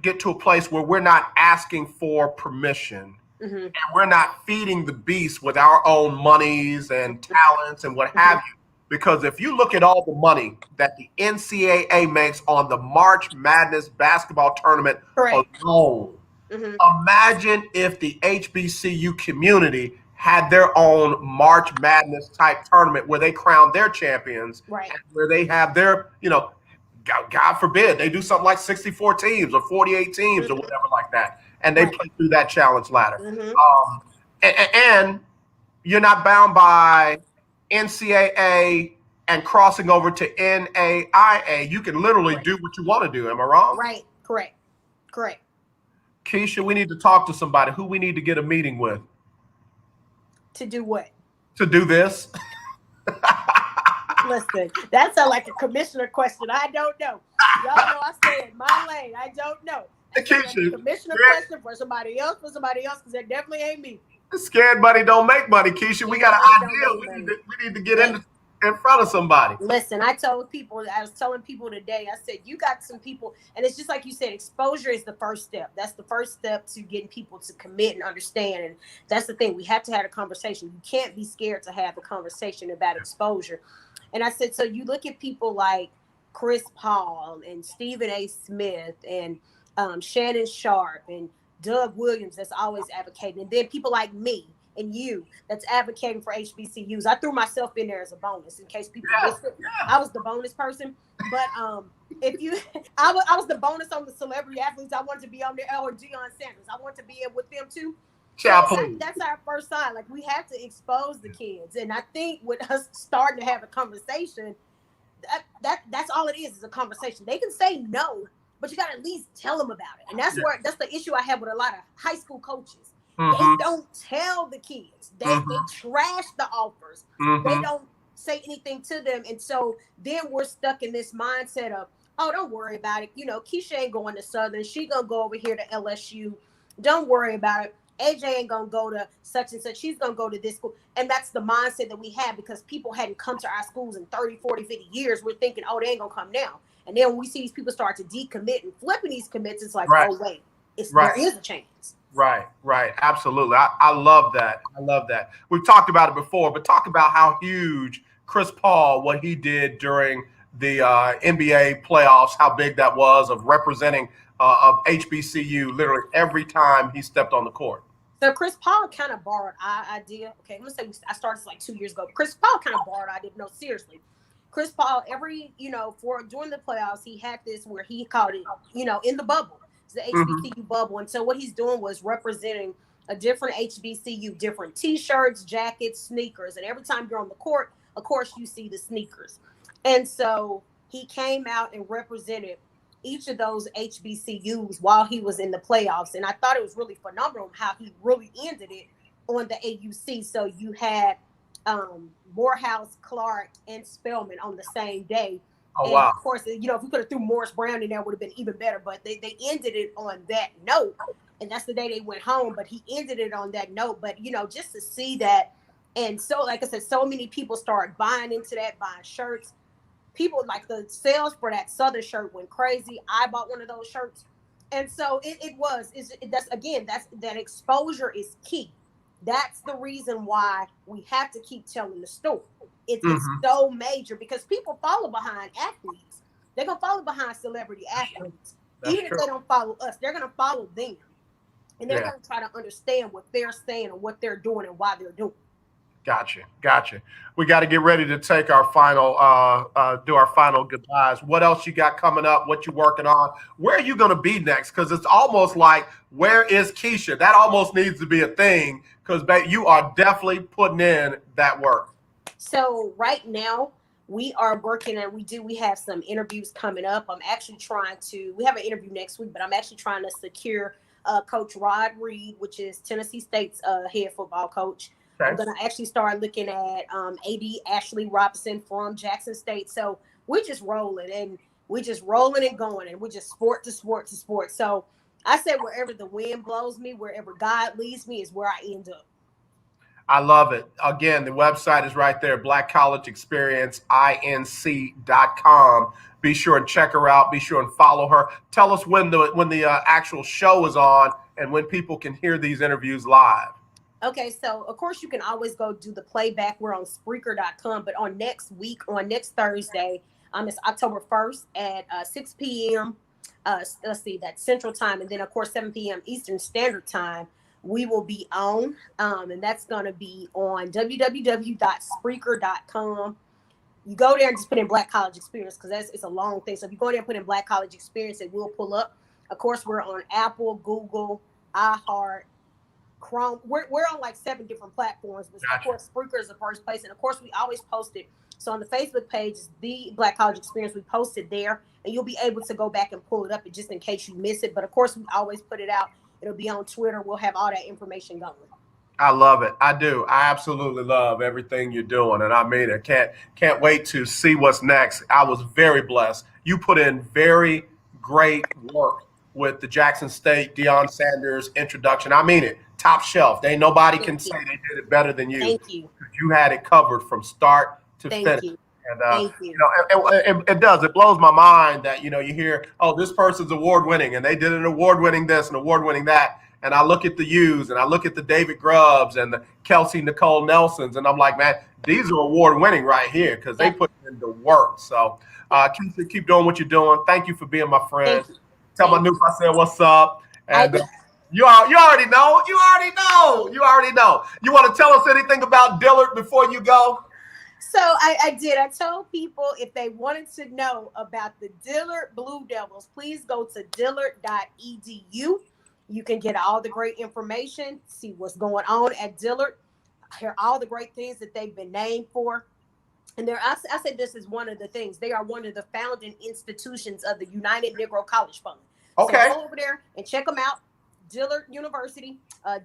get to a place where we're not asking for permission, and we're not feeding the beast with our own monies and talents and what have you. Because if you look at all the money that the NCAA makes on the March Madness basketball tournament alone, imagine if the HBCU community had their own March Madness type tournament where they crown their champions, and where they have their, God forbid, they do something like 64 teams or 48 teams or whatever like that, and they play through that challenge ladder. And you're not bound by NCAA and crossing over to NAIA. You can literally do what you want to do. Am I wrong? Right. Correct. Keisha, we need to talk to somebody. Who we need to get a meeting with? To do what? To do this. Listen, that sounds like a commissioner question. I don't know. Y'all know I stay in my lane. I don't know. Keisha, a commissioner question for somebody else, because that definitely ain't me. Scared money don't make money, Keisha. We got an idea. We need to get in front of somebody. Listen, I was telling people today, I said, you got some people, and it's just like you said, exposure is the first step. That's the first step to getting people to commit and understand. And that's the thing. We have to have a conversation. You can't be scared to have a conversation about exposure. And I said, so you look at people like Chris Paul and Stephen A. Smith and Shannon Sharp and Doug Williams that's always advocating. And then people like me and you that's advocating for HBCUs. I threw myself in there as a bonus in case people missed it. I was the bonus person. But if you, I was the bonus on the celebrity athletes. I wanted to be on there, or Deion Sanders. I want to be in with them too. That's our first sign. Like, we have to expose the kids. And I think with us starting to have a conversation, that's all it is a conversation. They can say no, but you got to at least tell them about it. And that's the issue I have with a lot of high school coaches. They don't tell the kids. They trash the offers. They don't say anything to them. And so then we're stuck in this mindset of, oh, don't worry about it. You know, Keisha ain't going to Southern. She going to go over here to LSU. Don't worry about it. AJ ain't going to go to such and such. She's going to go to this school. And that's the mindset that we have because people hadn't come to our schools in 30, 40, 50 years. We're thinking, oh, they ain't going to come now. And then when we see these people start to decommit and flipping these commits, it's like, oh, wait, there is a chance. Right. Absolutely. I love that. We've talked about it before, but talk about how huge Chris Paul, what he did during the NBA playoffs, how big that was of representing of HBCU literally every time he stepped on the court. So Chris Paul kind of borrowed our idea. Okay, I'm going to say I started this like 2 years ago. Chris Paul kind of borrowed our idea. No, seriously. Chris Paul, during the playoffs, he had this where he called it, in the bubble. The HBCU bubble. And so what he's doing was representing a different HBCU, different T-shirts, jackets, sneakers. And every time you're on the court, of course, you see the sneakers. And so he came out and represented each of those HBCUs while he was in the playoffs. And I thought it was really phenomenal how he really ended it on the AUC. So you had Morehouse, Clark, and Spelman on the same day. Oh, and wow. Of course, if we could have threw Morris Brown in there, would have been even better. But they ended it on that note. And that's the day they went home. But he ended it on that note. But, just to see that. And so, like I said, so many people started buying into that, buying shirts. People, like, the sales for that Southern shirt went crazy. I bought one of those shirts. And so that exposure is key. That's the reason why we have to keep telling the story. It's so major because people follow behind athletes. They're going to follow behind celebrity athletes. Even if they don't follow us, they're going to follow them. And they're going to try to understand what they're saying and what they're doing and why they're doing it. Gotcha. We got to get ready to take our final, do our final goodbyes. What else you got coming up? What you working on? Where are you going to be next? Because it's almost like, where is Keisha? That almost needs to be a thing because you are definitely putting in that work. So right now we are working and we have some interviews coming up. I'm actually we have an interview next week, but I'm actually trying to secure Coach Rod Reed, which is Tennessee State's head football coach. Okay. I'm going to actually start looking at AD Ashley Robinson from Jackson State. So we're just rolling and going and we're just sport to sport to sport. So I said wherever the wind blows me, wherever God leads me is where I end up. I love it. Again, the website is right there, blackcollegeexperience.inc.com. Be sure and check her out. Be sure and follow her. Tell us when the actual show is on and when people can hear these interviews live. Okay, so of course you can always go do the playback. We're on Spreaker.com, but on next Thursday, it's October 1st at 6 p.m. That's Central Time, and then of course 7 p.m. Eastern Standard Time. We will be on, and that's going to be on www.spreaker.com. You go there and just put in Black College Experience because it's a long thing. So if you go there and put in Black College Experience, it will pull up. Of course, we're on Apple, Google, iHeart, Chrome. We're on like 7 different platforms. But of course, Spreaker is the first place. And of course, we always post it. So on the Facebook page, the Black College Experience, we post it there. And you'll be able to go back and pull it up just in case you miss it. But of course, we always put it out. It'll be on Twitter. We'll have all that information going. I love it. I do. I absolutely love everything you're doing. And I mean it. Can't wait to see what's next. I was very blessed. You put in very great work with the Jackson State Deion Sanders introduction. I mean it. Top shelf. Nobody can say they did it better than you. Thank you. You had it covered from start to Thank finish. you. And Thank you. you know, it does. It blows my mind that, you know, you hear, oh, this person's award winning, and they did an award winning this and award winning that. And I look at the U's, and I look at the David Grubbs and the Kelsey Nicole Nelsons, and I'm like, man, these are award winning right here because they put in the work. So, Keisha, keep doing what you're doing. Thank you for being my friend. Tell my Noob I said what's up. And you already know. You already know. You already know. You want to tell us anything about Dillard before you go? So I did. I told people if they wanted to know about the Dillard Blue Devils, please go to dillard.edu. You can get all the great information, see what's going on at Dillard, hear all the great things that they've been named for. And I said this is one of the things. They are one of the founding institutions of the United Negro College Fund. Okay. So go over there and check them out. Dillard University,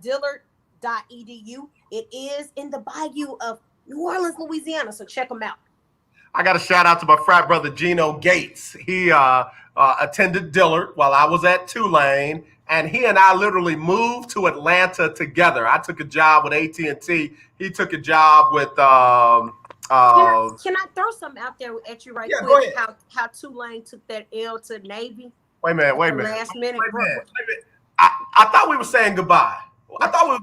dillard.edu. It is in the bayou of New Orleans, Louisiana. So check them out. I got a shout out to my frat brother, Gino Gates. He attended Dillard while I was at Tulane, and he and I literally moved to Atlanta together. I took a job with AT&T. He took a job with Can I throw something out there at you right go quick? ahead. How Tulane took that L to Navy? Wait a minute. Last minute. Wait a minute. I thought we were saying goodbye. I thought we were.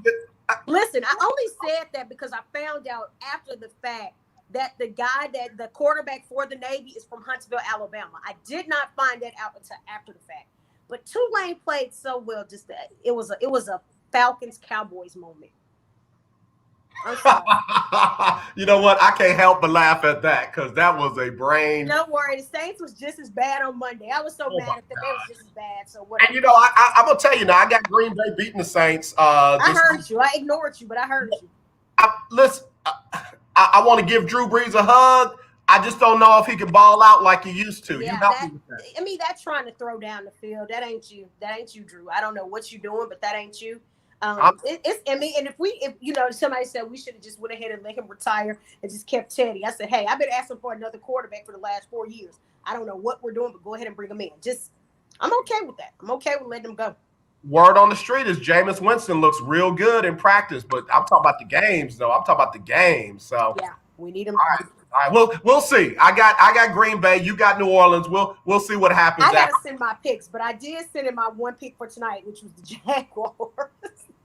Listen, I only said that because I found out after the fact that the quarterback for the Navy is from Huntsville, Alabama. I did not find that out until after the fact. But Tulane played so well. Just that it was a Falcons Cowboys moment. I'm sorry. You know what? I can't help but laugh at that because that was a brain. Don't worry, the Saints was just as bad on Monday. I was so mad at them; they was just as bad. So what? And you know, I'm gonna tell you now. I got Green Bay beating the Saints. I heard you. I ignored you, but I heard you. Listen, I want to give Drew Brees a hug. I just don't know if he can ball out like he used to. Yeah, you help me with that. I mean, that's trying to throw down the field. That ain't you. That ain't you, Drew. I don't know what you're doing, but that ain't you. It's I mean, and if you know, somebody said we should have just went ahead and let him retire and just kept Teddy. I said, hey, I've been asking for another quarterback for the last 4 years. I don't know what we're doing, but go ahead and bring him in. I'm okay with that. I'm okay with letting him go. Word on the street is Jameis Winston looks real good in practice, but I'm talking about the games, though. I'm talking about the games. So yeah, we need him. All right. We'll see. I got Green Bay. You got New Orleans. We'll see what happens. I gotta send my picks, but I did send in my one pick for tonight, which was the Jaguars.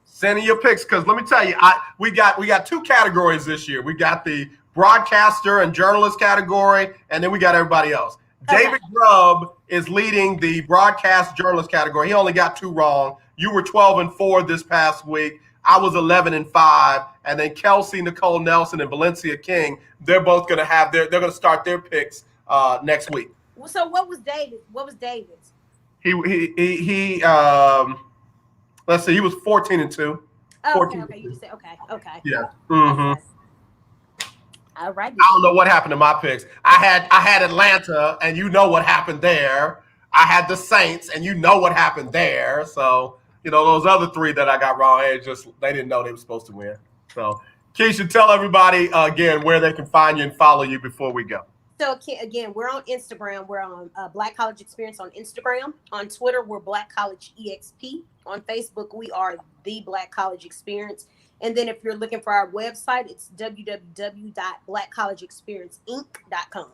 Send in your picks because let me tell you, we got two categories this year. We got the broadcaster and journalist category, and then we got everybody else. Okay. David Grubb is leading the broadcast journalist category. He only got 2 wrong. You were 12-4 this past week. I was 11-5, and then Kelsey, Nicole Nelson, and Valencia King. They're both going to have they're going to start their picks next week. So what was David? What was David's? He let's see, he was 14-2. Oh, okay. You just said okay. Yeah. Mm-hmm. All right. I don't know what happened to my picks. I had Atlanta, and you know what happened there. I had the Saints, and you know what happened there. So, you know, those other 3 that I got wrong, they didn't know they were supposed to win. So, Keisha, tell everybody again where they can find you and follow you before we go. So again, we're on Instagram. We're on Black College Experience on Instagram. On Twitter, we're Black College EXP. On Facebook, we are the Black College Experience. And then if you're looking for our website, it's www.blackcollegeexperienceinc.com.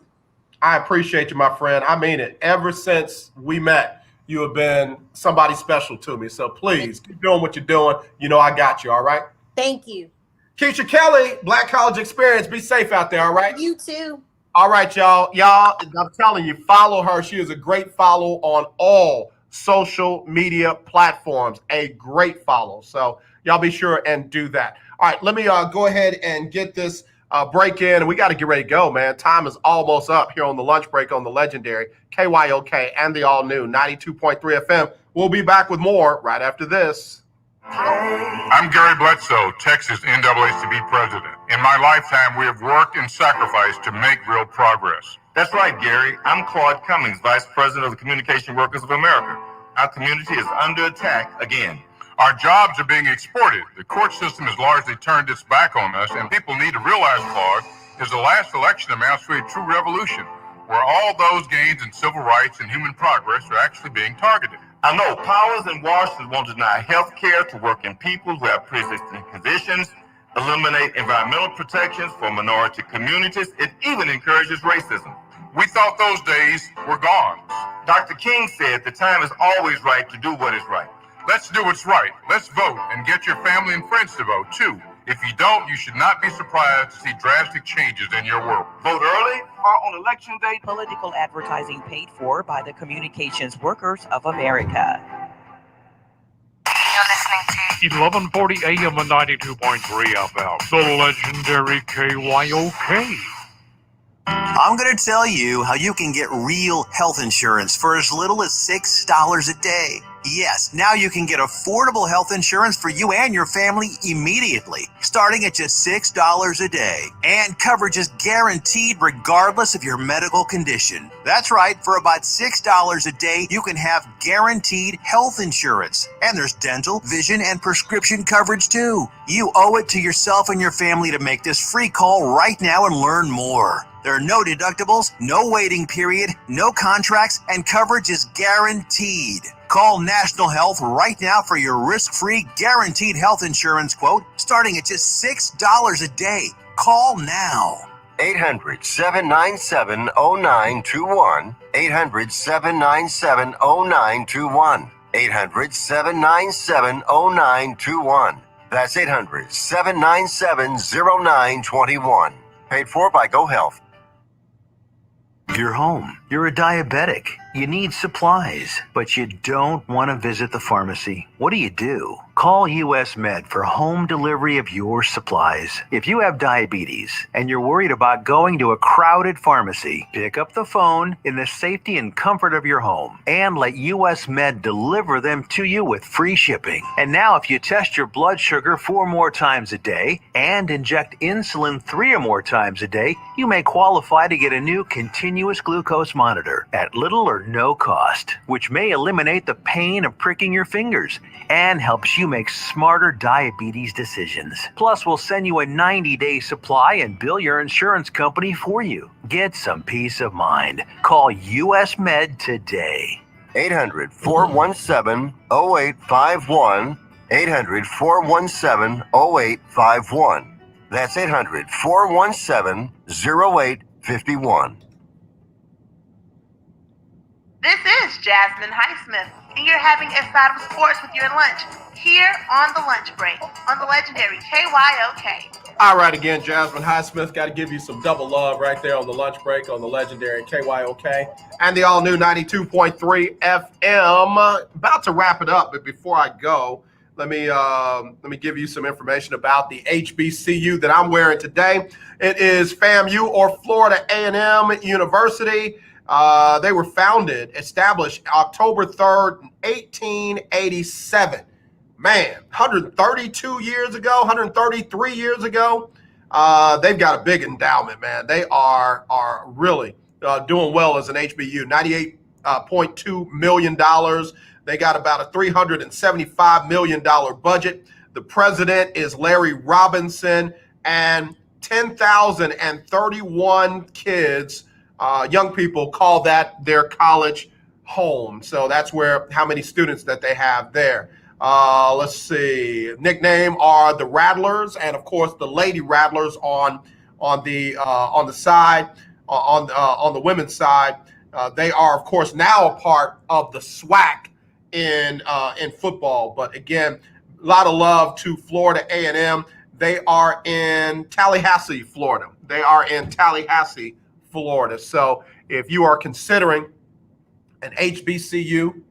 I appreciate you, my friend. I mean it. Ever since we met, you have been somebody special to me. So please keep doing what you're doing. You know I got you, all right? Thank you. Keisha Kelley, Black College Experience. Be safe out there, all right? You too. All right, y'all. I'm telling you, follow her. She is a great follow on all social media platforms. A great follow. So y'all be sure and do that. All right, let me go ahead and get this break in. And we got to get ready to go, man. Time is almost up here on the lunch break on the legendary KYOK and the all-new 92.3 FM. We'll be back with more right after this. I'm Gary Bledsoe, Texas NAACP president. In my lifetime, we have worked and sacrificed to make real progress. That's right, Gary. I'm Claude Cummings, Vice President of the Communication Workers of America. Our community is under attack again. Our jobs are being exported. The court system has largely turned its back on us, and people need to realize, Claude, is the last election amounts to a true revolution, where all those gains in civil rights and human progress are actually being targeted. I know powers in Washington want to deny health care to working people who have pre-existing conditions, eliminate environmental protections for minority communities. It even encourages racism. We thought those days were gone. Dr. King said the time is always right to do what is right. Let's do what's right. Let's vote and get your family and friends to vote too. If you don't, you should not be surprised to see drastic changes in your world. Vote early or on election day. Political advertising paid for by the Communications Workers of America. 1140 AM and 92.3 FM. The legendary KYOK. I'm going to tell you how you can get real health insurance for as little as $6 a day. Yes, now you can get affordable health insurance for you and your family immediately, starting at just $6 a day. And coverage is guaranteed regardless of your medical condition. That's right, for about $6 a day, you can have guaranteed health insurance. And there's dental, vision, and prescription coverage too. You owe it to yourself and your family to make this free call right now and learn more. There are no deductibles, no waiting period, no contracts, and coverage is guaranteed. Call National Health right now for your risk-free guaranteed health insurance quote starting at just $6 a day. Call now. 800-797-0921. 800-797-0921. 800-797-0921. That's 800-797-0921. Paid for by GoHealth. You're home. You're a diabetic. You need supplies, but you don't want to visit the pharmacy. What do? Call US Med for home delivery of your supplies. If you have diabetes and you're worried about going to a crowded pharmacy, pick up the phone in the safety and comfort of your home and let US Med deliver them to you with free shipping. And now if you test your blood sugar 4 more times a day and inject insulin 3 or more times a day, you may qualify to get a new continuous glucose monitor at little or no cost, which may eliminate the pain of pricking your fingers and helps you make smarter diabetes decisions. Plus, we'll send you a 90-day supply and bill your insurance company for you. Get some peace of mind. Call US Med today. 800-417-0851. 800-417-0851. That's 800-417-0851. This is Jasmine Highsmith, and you're having a side of sports with your lunch here on the lunch break on the legendary KYOK. All right, again, Jasmine Highsmith, got to give you some double love right there on the lunch break on the legendary KYOK and the all-new 92.3 FM. About to wrap it up, but before I go, let me give you some information about the HBCU that I'm wearing today. It is FAMU, or Florida A&M University. They were established October 3rd, 1887. Man, 132 years ago, 133 years ago. They've got a big endowment, man. They are really doing well as an HBU. $98.2 million. They got about a $375 million budget. The president is Larry Robinson, and 10,031 kids, young people, call that their college home. So that's how many students that they have there. Let's see. Nickname are the Rattlers, and of course the Lady Rattlers on the side, on the women's side. They are of course now a part of the SWAC in football. But again, a lot of love to Florida A&M. They are in Tallahassee, Florida. So if you are considering an HBCU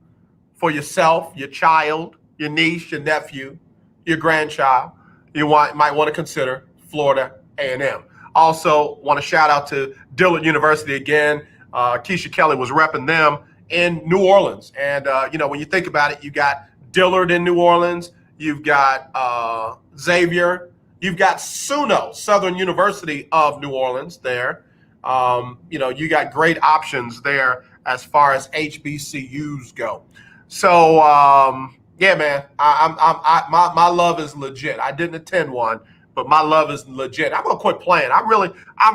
for yourself, your child, your niece, your nephew, your grandchild, you might want to consider Florida A&M. Also want to shout out to Dillard University again. Keisha Kelley was repping them in New Orleans. And, when you think about it, you got Dillard in New Orleans, you've got Xavier, you've got SUNO, Southern University of New Orleans there. You got great options there as far as HBCUs go. So, yeah, man, my love is legit. I didn't attend one, but my love is legit. I'm gonna quit playing. I'm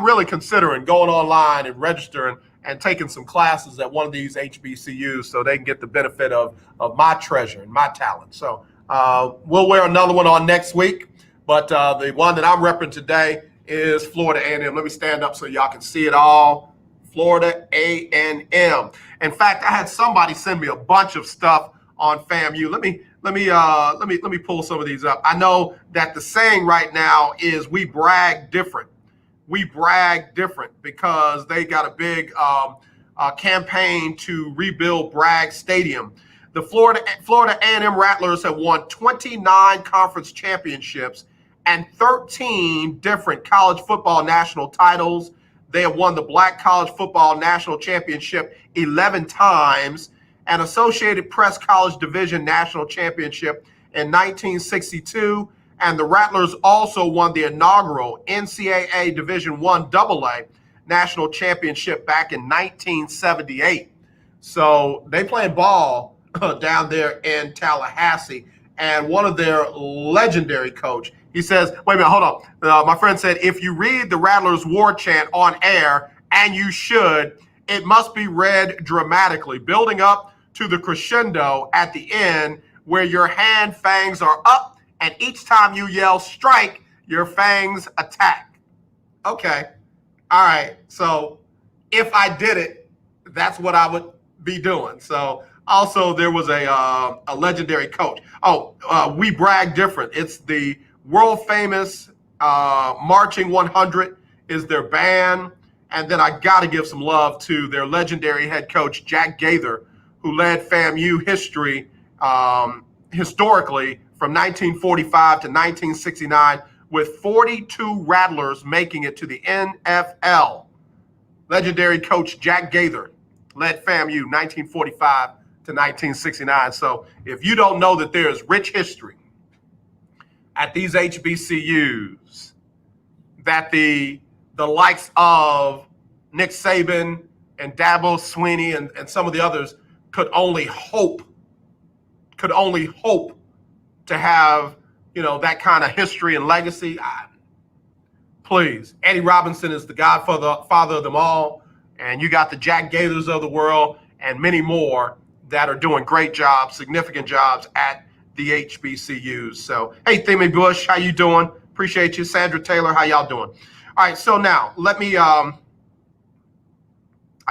really considering going online and registering and taking some classes at one of these HBCUs so they can get the benefit of my treasure and my talent. So we'll wear another one on next week. But the one that I'm repping today is Florida A&M. Let me stand up so y'all can see it all. Florida A&M. In fact, I had somebody send me a bunch of stuff on FAMU. Let me pull some of these up. I know that the saying right now is we brag different. We brag different because they got a big campaign to rebuild Bragg Stadium. The Florida A&M Rattlers have won 29 conference championships and 13 different college football national titles. They have won the Black College Football National Championship 11 times and Associated Press College Division National Championship in 1962. And the Rattlers also won the inaugural NCAA Division I AA National Championship back in 1978. So they playing ball down there in Tallahassee. And one of their legendary coach, he says, wait a minute, hold on. My friend said, if you read the Rattlers war chant on air, and you should, it must be read dramatically, building up to the crescendo at the end where your hand fangs are up, and each time you yell strike, your fangs attack. Okay. All right. So if I did it, that's what I would be doing. So also there was a legendary coach. We brag different. It's the world famous Marching 100 is their band. And then I got to give some love to their legendary head coach, Jack Gaither, who led FAMU history historically from 1945 to 1969 with 42 Rattlers making it to the NFL. Legendary coach Jack Gaither led FAMU 1945 to 1969. So if you don't know that there's rich history at these HBCUs, that the likes of Nick Saban and Dabo Swinney and some of the others could only hope to have, that kind of history and legacy. Please, Eddie Robinson is the father of them all, and you got the Jack Gaithers of the world and many more that are doing great jobs, significant jobs at the HBCUs. So, hey, Themmy Bush, how you doing? Appreciate you. Sandra Taylor, how y'all doing? All right, so now let me. I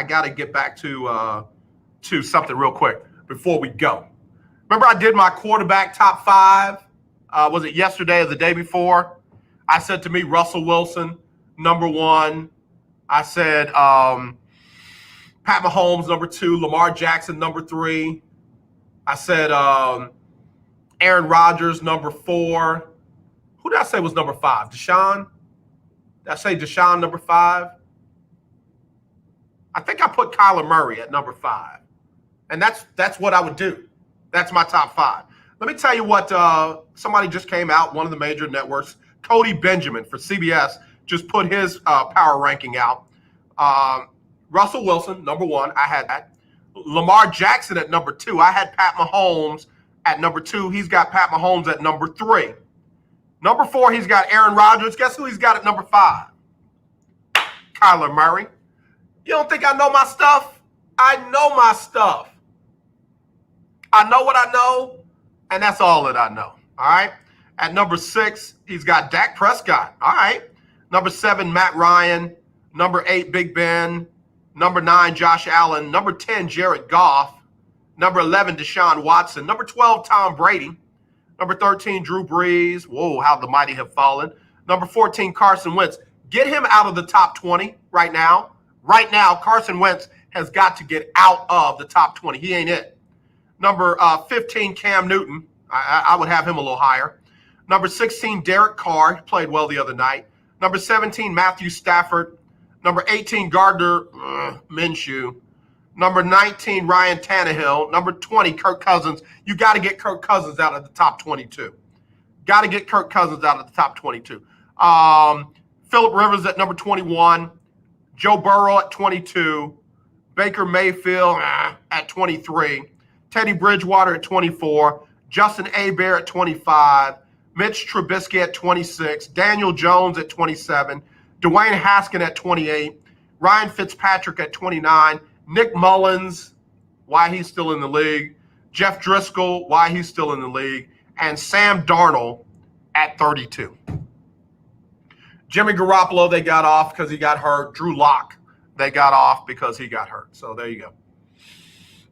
got to get back to something real quick before we go. Remember, I did my quarterback top 5. Was it yesterday or the day before? I said to me, Russell Wilson, number 1. I said Pat Mahomes, number 2. Lamar Jackson, number 3. I said Aaron Rodgers, number 4. Who did I say was number 5? Deshaun? Did I say Deshaun, number 5? I think I put Kyler Murray at number 5. And that's what I would do. That's my top 5. Let me tell you what somebody just came out, one of the major networks, Cody Benjamin for CBS, just put his power ranking out. Russell Wilson, number 1, I had that. Lamar Jackson at number 2. I had Pat Mahomes at number 2. He's got Pat Mahomes at number 3. Number 4, he's got Aaron Rodgers. Guess who he's got at number 5? Kyler Murray. You don't think I know my stuff? I know my stuff. I know what I know, and that's all that I know. All right. At number 6, he's got Dak Prescott. All right. Number 7, Matt Ryan. Number 8, Big Ben. Number 9, Josh Allen. Number 10, Jared Goff. Number 11, Deshaun Watson. Number 12, Tom Brady. Number 13, Drew Brees. Whoa, how the mighty have fallen. Number 14, Carson Wentz. Get him out of the top 20 right now. Right now, Carson Wentz has got to get out of the top 20. He ain't it. Number 15, Cam Newton. I would have him a little higher. Number 16, Derek Carr. Played well the other night. Number 17, Matthew Stafford. Number 18, Gardner Minshew. Number 19, Ryan Tannehill. Number 20, Kirk Cousins. You got to get Kirk Cousins out of the top 22. Got to get Kirk Cousins out of the top 22. Phillip Rivers at number 21. Joe Burrow at 22. Baker Mayfield at 23. Teddy Bridgewater at 24. Justin Hebert at 25. Mitch Trubisky at 26. Daniel Jones at 27. Dwayne Haskins at 28. Ryan Fitzpatrick at 29. Nick Mullins, why he's still in the league. Jeff Driscoll, why he's still in the league. And Sam Darnold at 32. Jimmy Garoppolo, they got off because he got hurt. Drew Lock, they got off because he got hurt. So there you go.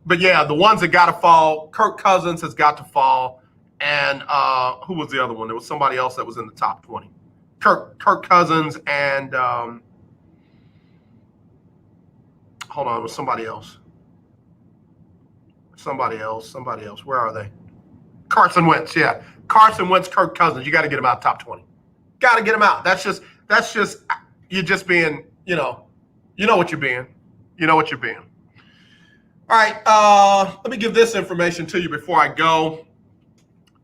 But yeah, the ones that got to fall, Kirk Cousins has got to fall. And who was the other one? There was somebody else that was in the top 20. Kirk Cousins and hold on, it was somebody else. Somebody else. Where are they? Carson Wentz, yeah. Carson Wentz, Kirk Cousins. You got to get him out top 20. Got to get him out. That's just you're just being, you know what you're being. You know what you're being. All right, let me give this information to you before I go.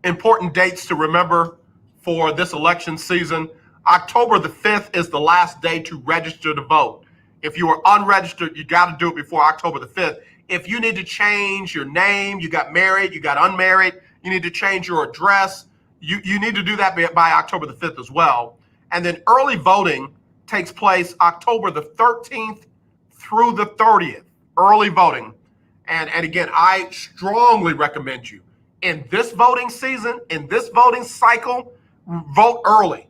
Important dates to remember for this election season. October the 5th is the last day to register to vote. If you are unregistered, you got to do it before October the 5th. If you need to change your name, you got married, you got unmarried, you need to change your address, you need to do that by October the 5th as well. And then early voting takes place October the 13th through the 30th. Early voting. And again, I strongly recommend you in this voting season, in this voting cycle, vote early.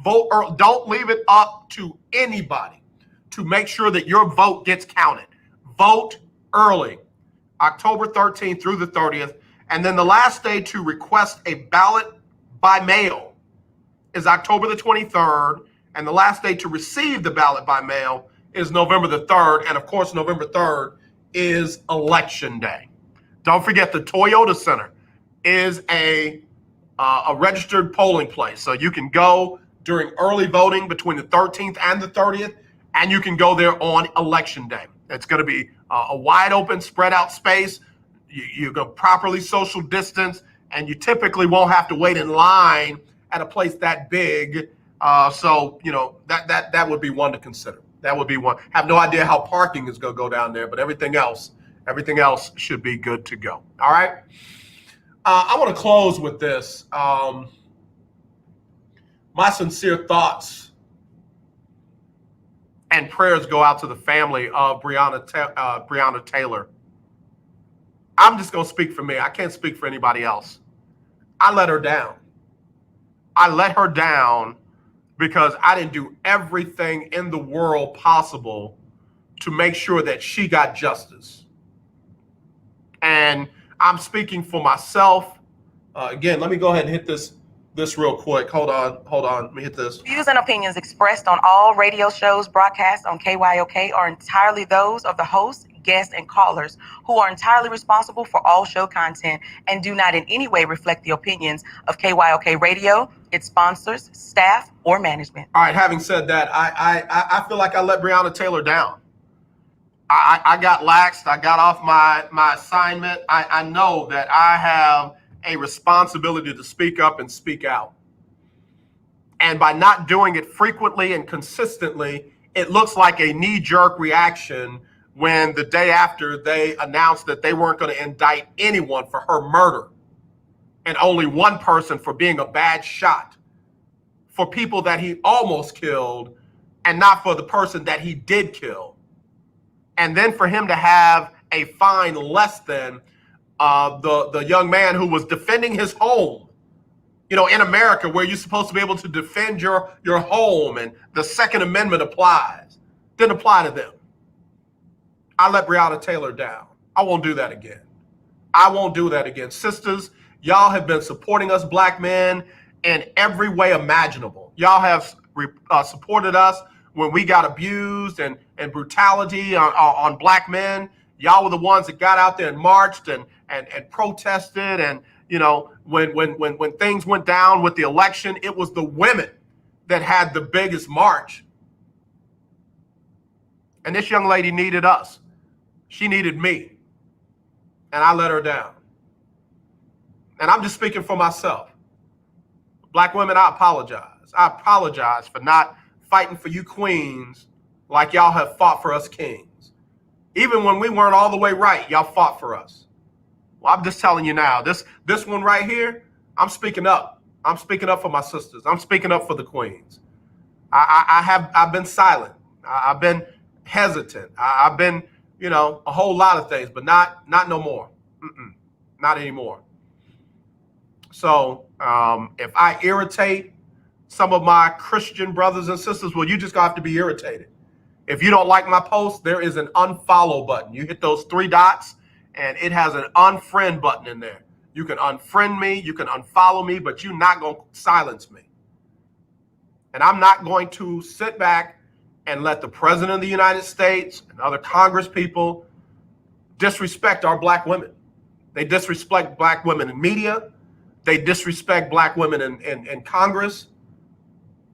Vote early. Don't leave it up to anybody to make sure that your vote gets counted. Vote early, October 13th through the 30th. And then the last day to request a ballot by mail is October the 23rd. And the last day to receive the ballot by mail is November the 3rd. And of course, November 3rd is Election Day. Don't forget the Toyota Center is a registered polling place. So you can go during early voting between the 13th and the 30th, and you can go there on Election Day. It's going to be a wide open, spread out space. You go properly social distance, and you typically won't have to wait in line at a place that big. So, you know, that would be one to consider. That would be one. Have no idea how parking is going to go down there, but everything else should be good to go. All right. I want to close with this. My sincere thoughts and prayers go out to the family of Breonna Taylor. I'm just going to speak for me. I can't speak for anybody else. I let her down. I let her down because I didn't do everything in the world possible to make sure that she got justice. And I'm speaking for myself. Again, let me go ahead and hit this real quick. Hold on. Let me hit this. Views and opinions expressed on all radio shows broadcast on KYOK are entirely those of the host, guests, and callers who are entirely responsible for all show content and do not in any way reflect the opinions of KYOK Radio, its sponsors, staff, or management. All right, having said that, I feel like I let Breonna Taylor down. I got laxed. I got off my assignment. I know that I have a responsibility to speak up and speak out. And by not doing it frequently and consistently, it looks like a knee-jerk reaction when the day after they announced that they weren't going to indict anyone for her murder and only one person for being a bad shot, for people that he almost killed and not for the person that he did kill. And then for him to have a fine less than the young man who was defending his home, you know, in America, where you're supposed to be able to defend your home and the Second Amendment applies, didn't apply to them. I let Breonna Taylor down. I won't do that again. I won't do that again. Sisters, y'all have been supporting us black men in every way imaginable. Y'all have supported us when we got abused and brutality on black men. Y'all were the ones that got out there and marched and protested. And, you know, when things went down with the election, it was the women that had the biggest march. And this young lady needed us. She needed me. And I let her down. And I'm just speaking for myself. Black women, I apologize. I apologize for not fighting for you queens like y'all have fought for us kings. Even when we weren't all the way right, y'all fought for us. Well, I'm just telling you now, this one right here, I'm speaking up. I'm speaking up for my sisters. I'm speaking up for the queens. I've been silent. I've been hesitant. I've been, you know, a whole lot of things, but not no more. Not anymore. So if I irritate some of my Christian brothers and sisters, well, you just gonna have to be irritated. If you don't like my post, there is an unfollow button. You hit those three dots and it has an unfriend button in there. You can unfriend me, you can unfollow me, but you're not gonna silence me. And I'm not going to sit back and let the President of the United States and other Congress people disrespect our black women. They disrespect black women in media. They disrespect black women in Congress.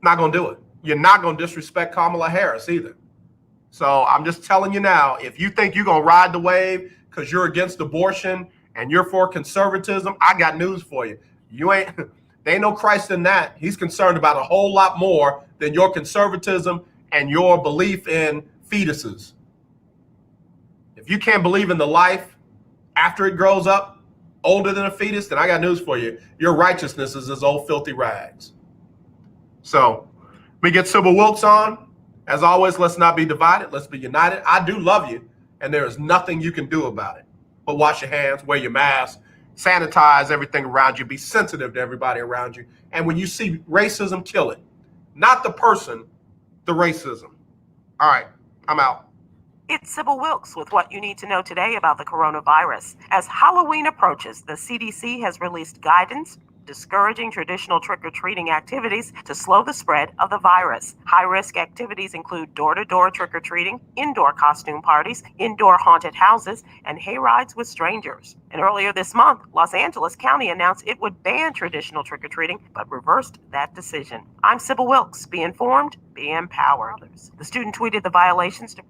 Not going to do it. You're not going to disrespect Kamala Harris either. So I'm just telling you now, if you think you're going to ride the wave because you're against abortion and you're for conservatism, I got news for you. There ain't no Christ in that. He's concerned about a whole lot more than your conservatism and your belief in fetuses. If you can't believe in the life after it grows up, older than a fetus, then I got news for you. Your righteousness is as old filthy rags. So we get Sybil Wilkes on. As always, let's not be divided. Let's be united. I do love you, and there is nothing you can do about it. But wash your hands, wear your mask, sanitize everything around you, be sensitive to everybody around you. And when you see racism, kill it. Not the person, the racism. All right, I'm out. It's Sybil Wilkes with what you need to know today about the coronavirus. As Halloween approaches, the CDC has released guidance discouraging traditional trick-or-treating activities to slow the spread of the virus. High-risk activities include door-to-door trick-or-treating, indoor costume parties, indoor haunted houses, and hayrides with strangers. And earlier this month, Los Angeles County announced it would ban traditional trick-or-treating, but reversed that decision. I'm Sybil Wilkes. Be informed, be empowered. The student tweeted the violations to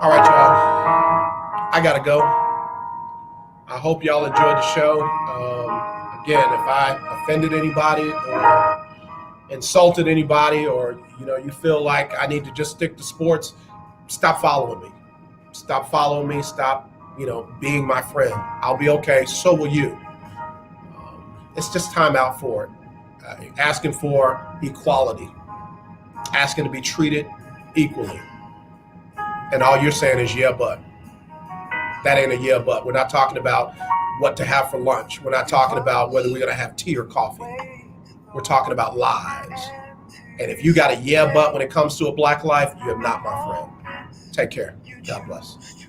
All right, y'all. I got to go. I hope y'all enjoyed the show. Again, if I offended anybody or insulted anybody, or you feel like I need to just stick to sports, stop following me. Stop following me. Stop, being my friend. I'll be okay. So will you. It's just time out for it. Asking for equality. Asking to be treated equally. And all you're saying is, yeah, but. That ain't a yeah, but. We're not talking about what to have for lunch. We're not talking about whether we're going to have tea or coffee. We're talking about lives. And if you got a yeah, but when it comes to a black life, you're not my friend. Take care. God bless.